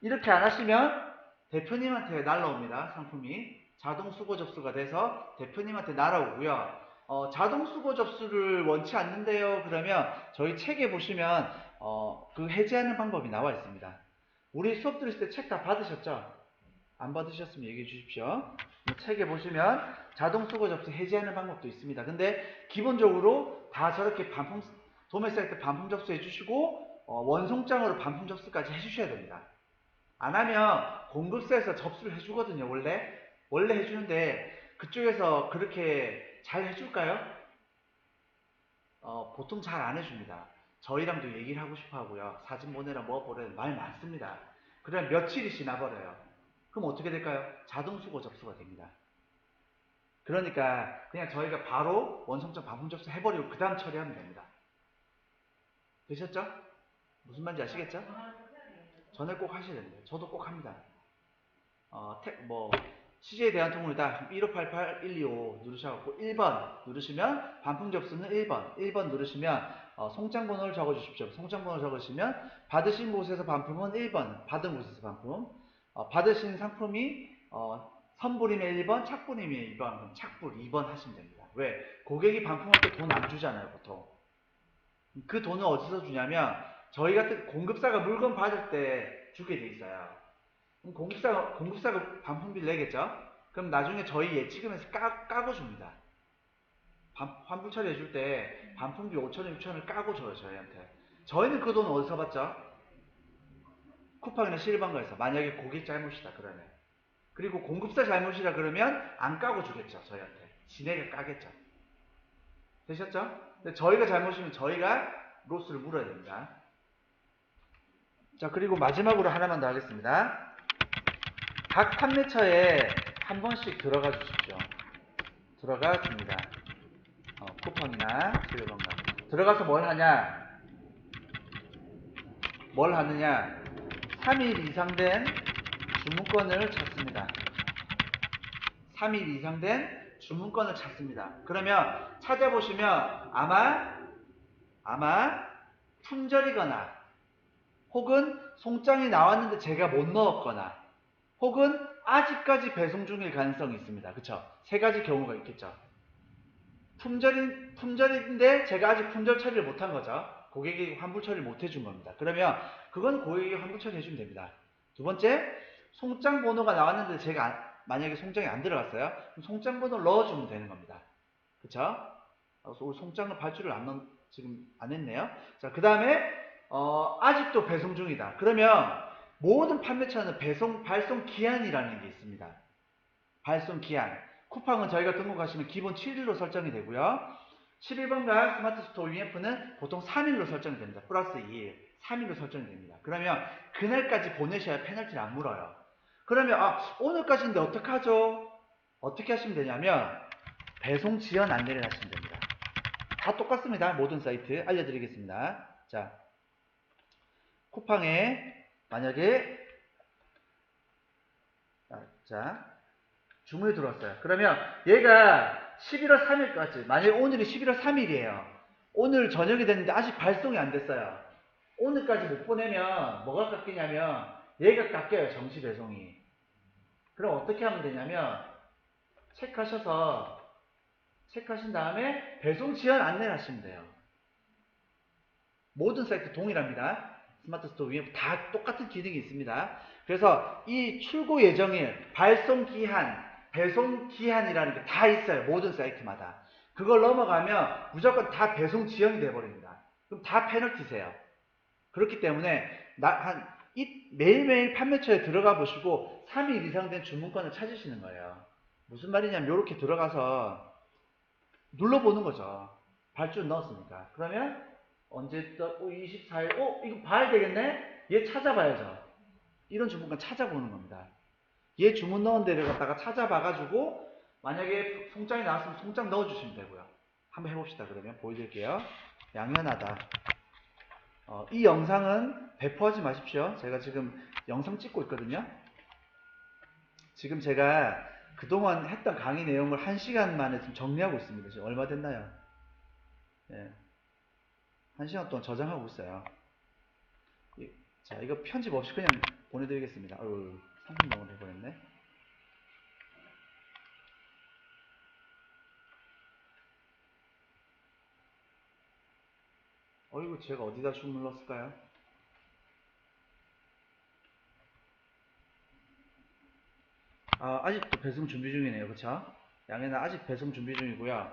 이렇게 안 하시면 대표님한테 날라옵니다. 상품이 자동 수거 접수가 돼서 대표님한테 날아오고요. 자동 수거 접수를 원치 않는데요. 그러면 저희 책에 보시면 그 해지하는 방법이 나와 있습니다. 우리 수업 들으실 때 책 다 받으셨죠? 안 받으셨으면 얘기해 주십시오. 책에 보시면 자동 수거 접수 해지하는 방법도 있습니다. 근데 기본적으로 다 저렇게 도매 사이트 반품 접수해 주시고 원송장으로 반품 접수까지 해주셔야 됩니다. 안 하면 공급사에서 접수를 해주거든요. 원래 해주는데 그쪽에서 그렇게 잘 해줄까요? 보통 잘 안 해줍니다. 저희랑도 얘기를 하고 싶어 하고요. 사진 보내라 뭐 보내라 말 많습니다. 그러면 며칠이 지나버려요. 그럼 어떻게 될까요? 자동 수거 접수가 됩니다. 그러니까 그냥 저희가 바로 원송장 반품 접수 해버리고 그 다음 처리하면 됩니다. 되셨죠? 무슨 말인지 아시겠죠? 전화를 꼭 하셔야 됩니다. 저도 꼭 합니다. CJ 대한통운이다. 1588-125 누르셔갖고 1번 누르시면 반품 접수는 1번 누르시면 송장 번호를 적어주십시오. 송장 번호 적으시면 받으신 곳에서 반품은 1번, 받은 곳에서 반품. 받으신 상품이 선불이면 1번, 착불이면 2번, 착불 2번 하시면 됩니다. 왜? 고객이 반품할 때 돈 안 주잖아요, 보통. 그 돈은 어디서 주냐면 저희 같은 공급사가 물건 받을 때 주게 돼 있어요. 그럼 공급사가 반품비를 내겠죠? 그럼 나중에 저희 예치금에서 까고 줍니다. 환불 처리해 줄 때 반품비 5,000원, 6,000원을 까고 줘요, 저희한테. 저희는 그 돈 어디서 받죠? 쿠팡이나 실버번가에서. 만약에 고객 잘못이다 그러면. 그리고 공급사 잘못이라 그러면 안 까고 주겠죠, 저희한테. 지네가 까겠죠. 되셨죠? 근데 저희가 잘못이면 저희가 로스를 물어야 됩니다. 자, 그리고 마지막으로 하나만 더 하겠습니다. 각 판매처에 한 번씩 들어가 주십시오. 들어가 줍니다. 쿠팡이나 실버번가. 들어가서 뭘 하냐? 3일 이상 된 주문권을 찾습니다. 3일 이상 된 주문권을 찾습니다. 그러면 찾아보시면 아마 품절이거나 혹은 송장이 나왔는데 제가 못 넣었거나 혹은 아직까지 배송 중일 가능성이 있습니다. 그쵸? 세 가지 경우가 있겠죠. 품절인데 제가 아직 품절 처리를 못한 거죠. 고객이 환불 처리를 못 해준 겁니다. 그러면 그건 고객이 환불 처리 해주면 됩니다. 두 번째, 송장 번호가 나왔는데 제가 만약에 송장이 안 들어갔어요. 그럼 송장 번호를 넣어주면 되는 겁니다. 그쵸? 송장을 발주를 지금 안 했네요. 자, 그 다음에 아직도 배송 중이다. 그러면 모든 판매처는 발송 기한이라는 게 있습니다. 발송 기한. 쿠팡은 저희가 등록하시면 기본 7일로 설정이 되고요. 11번가 스마트 스토어 UMF는 보통 3일로 설정이 됩니다. 플러스 2일. 3일로 설정이 됩니다. 그러면 그날까지 보내셔야 페널티를 안 물어요. 그러면 오늘까지인데 어떡하죠? 어떻게 하시면 되냐면 배송 지연 안내를 하시면 됩니다. 다 똑같습니다. 모든 사이트 알려드리겠습니다. 자, 쿠팡에 만약에 주문이 들어왔어요. 그러면 얘가 11월 3일까지, 만약에 오늘이 11월 3일이에요. 오늘 저녁이 됐는데 아직 발송이 안 됐어요. 오늘까지 못 보내면 뭐가 깎이냐면 얘가 깎여요. 정시 배송이. 그럼 어떻게 하면 되냐면 체크하셔서 체크하신 다음에 배송 지연 안내를 하시면 돼요. 모든 사이트 동일합니다. 스마트 스토어 위에 다 똑같은 기능이 있습니다. 그래서 이 출고 예정일, 발송 기한, 배송 기한이라는 게 다 있어요. 모든 사이트마다. 그걸 넘어가면 무조건 다 배송 지연이 돼버립니다. 그럼 다 페널티세요. 그렇기 때문에 매일매일 판매처에 들어가 보시고 3일 이상 된 주문권을 찾으시는 거예요. 무슨 말이냐면 이렇게 들어가서 눌러보는 거죠. 발주를 넣었으니까. 그러면 언제 또 24일 이거 봐야 되겠네? 얘 찾아봐야죠. 이런 주문권 찾아보는 겁니다. 얘 주문 넣은 데를 갖다가 찾아봐가지고 만약에 송장이 나왔으면 송장 넣어주시면 되고요. 한번 해봅시다. 그러면 보여드릴게요. 양현하다. 이 영상은 배포하지 마십시오. 제가 지금 영상 찍고 있거든요. 지금 제가 그동안 했던 강의 내용을 1시간 만에 지금 정리하고 있습니다. 지금 얼마 됐나요? 예. 1시간 동안 저장하고 있어요. 자, 이거 편집 없이 그냥 보내드리겠습니다. 아유, 3분 넘어 돼버렸네. 어이구, 제가 어디다 줌 눌렀을까요? 아직도 배송 준비 중이네요. 그쵸? 양해는 아직 배송 준비 중이고요.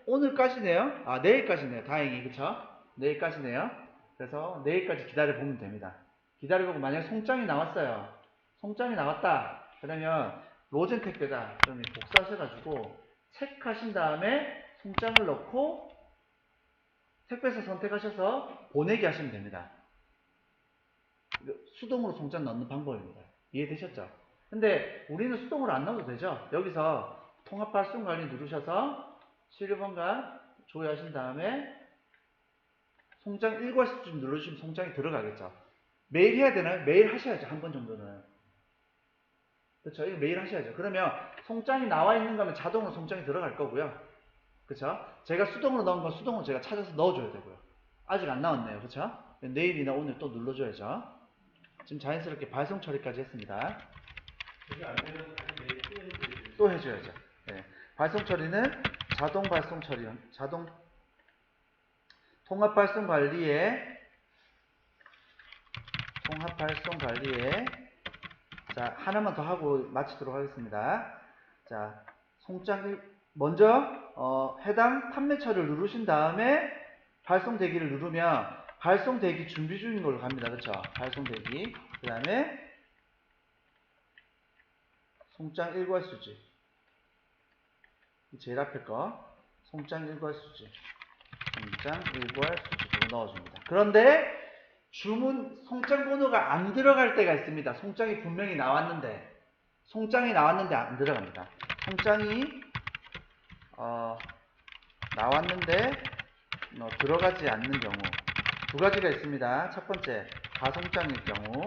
오늘까지네요. 내일까지네요. 다행히. 그쵸? 내일까지네요. 그래서 내일까지 기다려보면 됩니다. 기다려보고 만약에 송장이 나왔어요. 송장이 나왔다. 그러면 로젠 택배다. 그러면 복사하셔가지고 체크하신 다음에 송장을 넣고 택배사 선택하셔서 보내기 하시면 됩니다. 수동으로 송장 넣는 방법입니다. 이해되셨죠? 근데 우리는 수동으로 안 넣어도 되죠? 여기서 통합 발송 관리 누르셔서 시료번가 조회하신 다음에 송장 1과시쯤 눌러주시면 송장이 들어가겠죠? 매일 해야 되나요? 매일 하셔야죠. 한 번 정도는. 그렇죠? 이거 매일 하셔야죠. 그러면 송장이 나와 있는 거면 자동으로 송장이 들어갈 거고요. 그렇죠? 제가 수동으로 넣은 건 수동으로 제가 찾아서 넣어줘야 되고요. 아직 안 나왔네요. 그렇죠? 내일이나 오늘 또 눌러줘야죠. 지금 자연스럽게 발송 처리까지 했습니다. 그게 안 되면 다시 내일 또 해줘야죠. 네. 발송 처리는 자동 발송 처리, 자동 통합 발송 관리에 자, 하나만 더 하고 마치도록 하겠습니다. 자, 송장 먼저 해당 판매처를 누르신 다음에 발송 대기를 누르면 발송 대기 준비 중인 걸로 갑니다. 그렇죠? 발송 대기. 그 다음에 송장 일괄수지. 제일 앞에 거. 송장 일괄수지. 송장 일괄수지. 이거 넣어줍니다. 그런데 주문 송장 번호가 안 들어갈 때가 있습니다. 송장이 분명히 나왔는데 안 들어갑니다. 송장이 나왔는데 들어가지 않는 경우 두 가지가 있습니다. 첫 번째 가송장일 경우,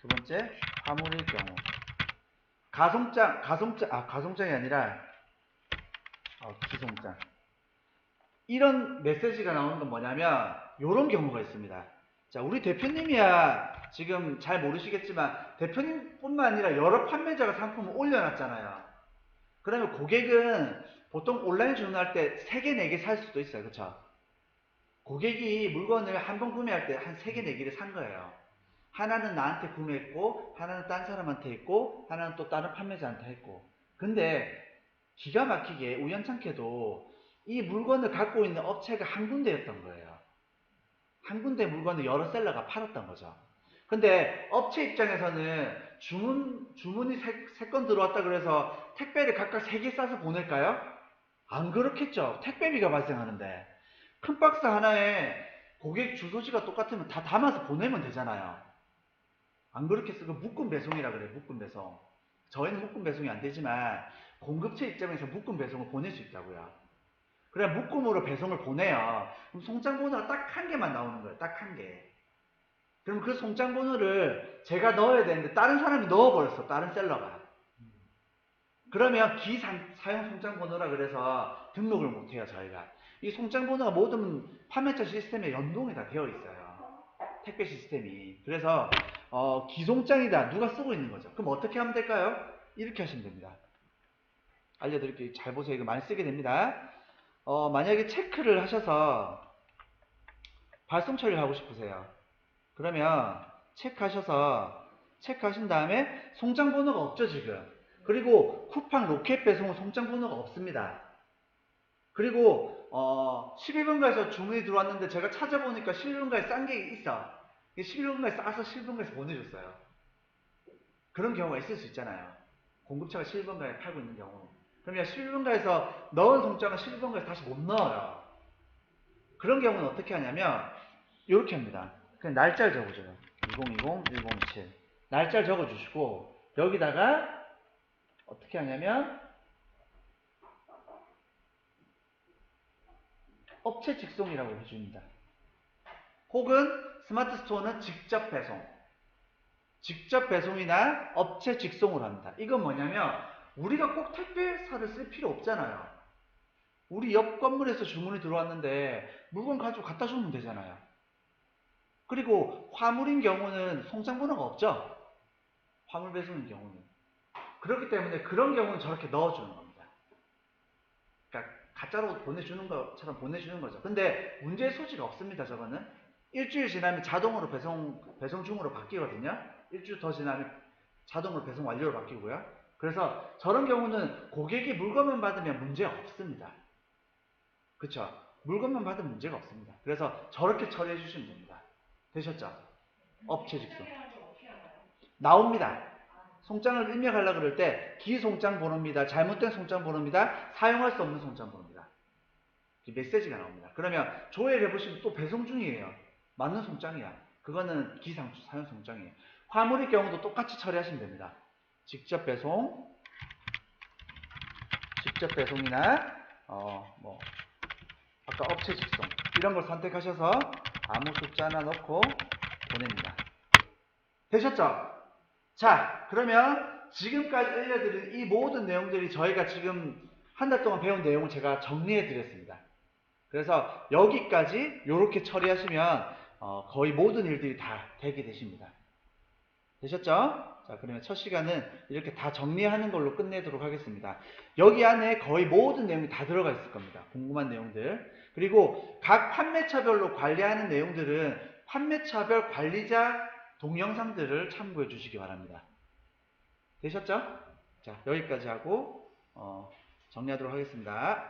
두 번째 화물일 경우. 가송장이 아니라 기송장. 이런 메시지가 나오는 건 뭐냐면 이런 경우가 있습니다. 자, 우리 대표님이야 지금 잘 모르시겠지만 대표님뿐만 아니라 여러 판매자가 상품을 올려놨잖아요. 그러면 고객은 보통 온라인 주문할 때 3개, 4개 살 수도 있어요. 그렇죠? 고객이 물건을 한 번 구매할 때 한 3개, 4개를 산 거예요. 하나는 나한테 구매했고, 하나는 딴 사람한테 했고, 하나는 또 다른 판매자한테 했고. 근데 기가 막히게 우연찮게도 이 물건을 갖고 있는 업체가 한 군데였던 거예요. 한 군데 물건을 여러 셀러가 팔았던 거죠. 근데 업체 입장에서는 주문이 3건 들어왔다 그래서 택배를 각각 3개 싸서 보낼까요? 안 그렇겠죠. 택배비가 발생하는데. 큰 박스 하나에 고객 주소지가 똑같으면 다 담아서 보내면 되잖아요. 안 그렇겠어. 그 묶음 배송이라 그래요. 묶음 배송. 저희는 묶음 배송이 안 되지만 공급체 입장에서 묶음 배송을 보낼 수 있다고요. 그래 묶음으로 배송을 보내요. 그럼 송장 번호가 딱 한 개만 나오는 거예요. 딱 한 개. 그럼 그 송장 번호를 제가 넣어야 되는데 다른 사람이 넣어버렸어. 다른 셀러가. 그러면 사용 송장 번호라 그래서 등록을 못해요. 저희가. 이 송장 번호가 모든 판매처 시스템에 연동이 다 되어 있어요. 택배 시스템이. 그래서 기송장이다. 누가 쓰고 있는 거죠. 그럼 어떻게 하면 될까요? 이렇게 하시면 됩니다. 알려드릴게요. 잘 보세요. 이거 많이 쓰게 됩니다. 만약에 체크를 하셔서 발송 처리를 하고 싶으세요. 그러면 체크하신 다음에 송장 번호가 없죠, 지금. 그리고 쿠팡 로켓 배송은 송장 번호가 없습니다. 그리고 11번가에서 주문이 들어왔는데 제가 찾아보니까 11번가에 싼 게 있어. 11번가에 싸서 11번가에서 보내줬어요. 그런 경우가 있을 수 있잖아요. 공급처가 11번가에 팔고 있는 경우. 그러면 11번가에서 넣은 송장은 11번가에서 다시 못 넣어요. 그런 경우는 어떻게 하냐면 이렇게 합니다. 그냥 날짜를 적어줘요. 2020-1027 날짜를 적어주시고 여기다가 어떻게 하냐면 업체 직송이라고 해줍니다. 혹은 스마트 스토어는 직접 배송이나 업체 직송을 합니다. 이건 뭐냐면 우리가 꼭 택배사를 쓸 필요 없잖아요. 우리 옆 건물에서 주문이 들어왔는데 물건 가지고 갖다 주면 되잖아요. 그리고 화물인 경우는 송장 번호가 없죠. 화물 배송인 경우는. 그렇기 때문에 그런 경우는 저렇게 넣어주는 겁니다. 그러니까 가짜로 보내주는 것처럼 보내주는 거죠. 근데 문제의 소지가 없습니다. 저거는 일주일 지나면 자동으로 배송 중으로 바뀌거든요. 일주일 더 지나면 자동으로 배송 완료로 바뀌고요. 그래서 저런 경우는 고객이 물건만 받으면 문제가 없습니다. 그쵸? 물건만 받으면 문제가 없습니다. 그래서 저렇게 처리해 주시면 됩니다. 되셨죠? 업체 직송 나옵니다. 송장을 입력하려고 그럴 때 기송장 번호입니다. 잘못된 송장 번호입니다. 사용할 수 없는 송장 번호입니다. 메시지가 나옵니다. 그러면 조회를 해보시면 또 배송 중이에요. 맞는 송장이야. 그거는 사용 송장이에요. 화물의 경우도 똑같이 처리하시면 됩니다. 직접 배송이나 아까 업체 직송 이런 걸 선택하셔서 아무 숫자 하나 넣고 보냅니다. 되셨죠? 자, 그러면 지금까지 알려드린 이 모든 내용들이 저희가 지금 한 달 동안 배운 내용을 제가 정리해 드렸습니다. 그래서 여기까지 이렇게 처리하시면 거의 모든 일들이 다 되게 되십니다. 되셨죠? 자, 그러면 첫 시간은 이렇게 다 정리하는 걸로 끝내도록 하겠습니다. 여기 안에 거의 모든 내용이 다 들어가 있을 겁니다. 궁금한 내용들. 그리고 각 판매처별로 관리하는 내용들은 판매처별 관리자 동영상들을 참고해 주시기 바랍니다. 되셨죠? 자, 여기까지 하고 정리하도록 하겠습니다.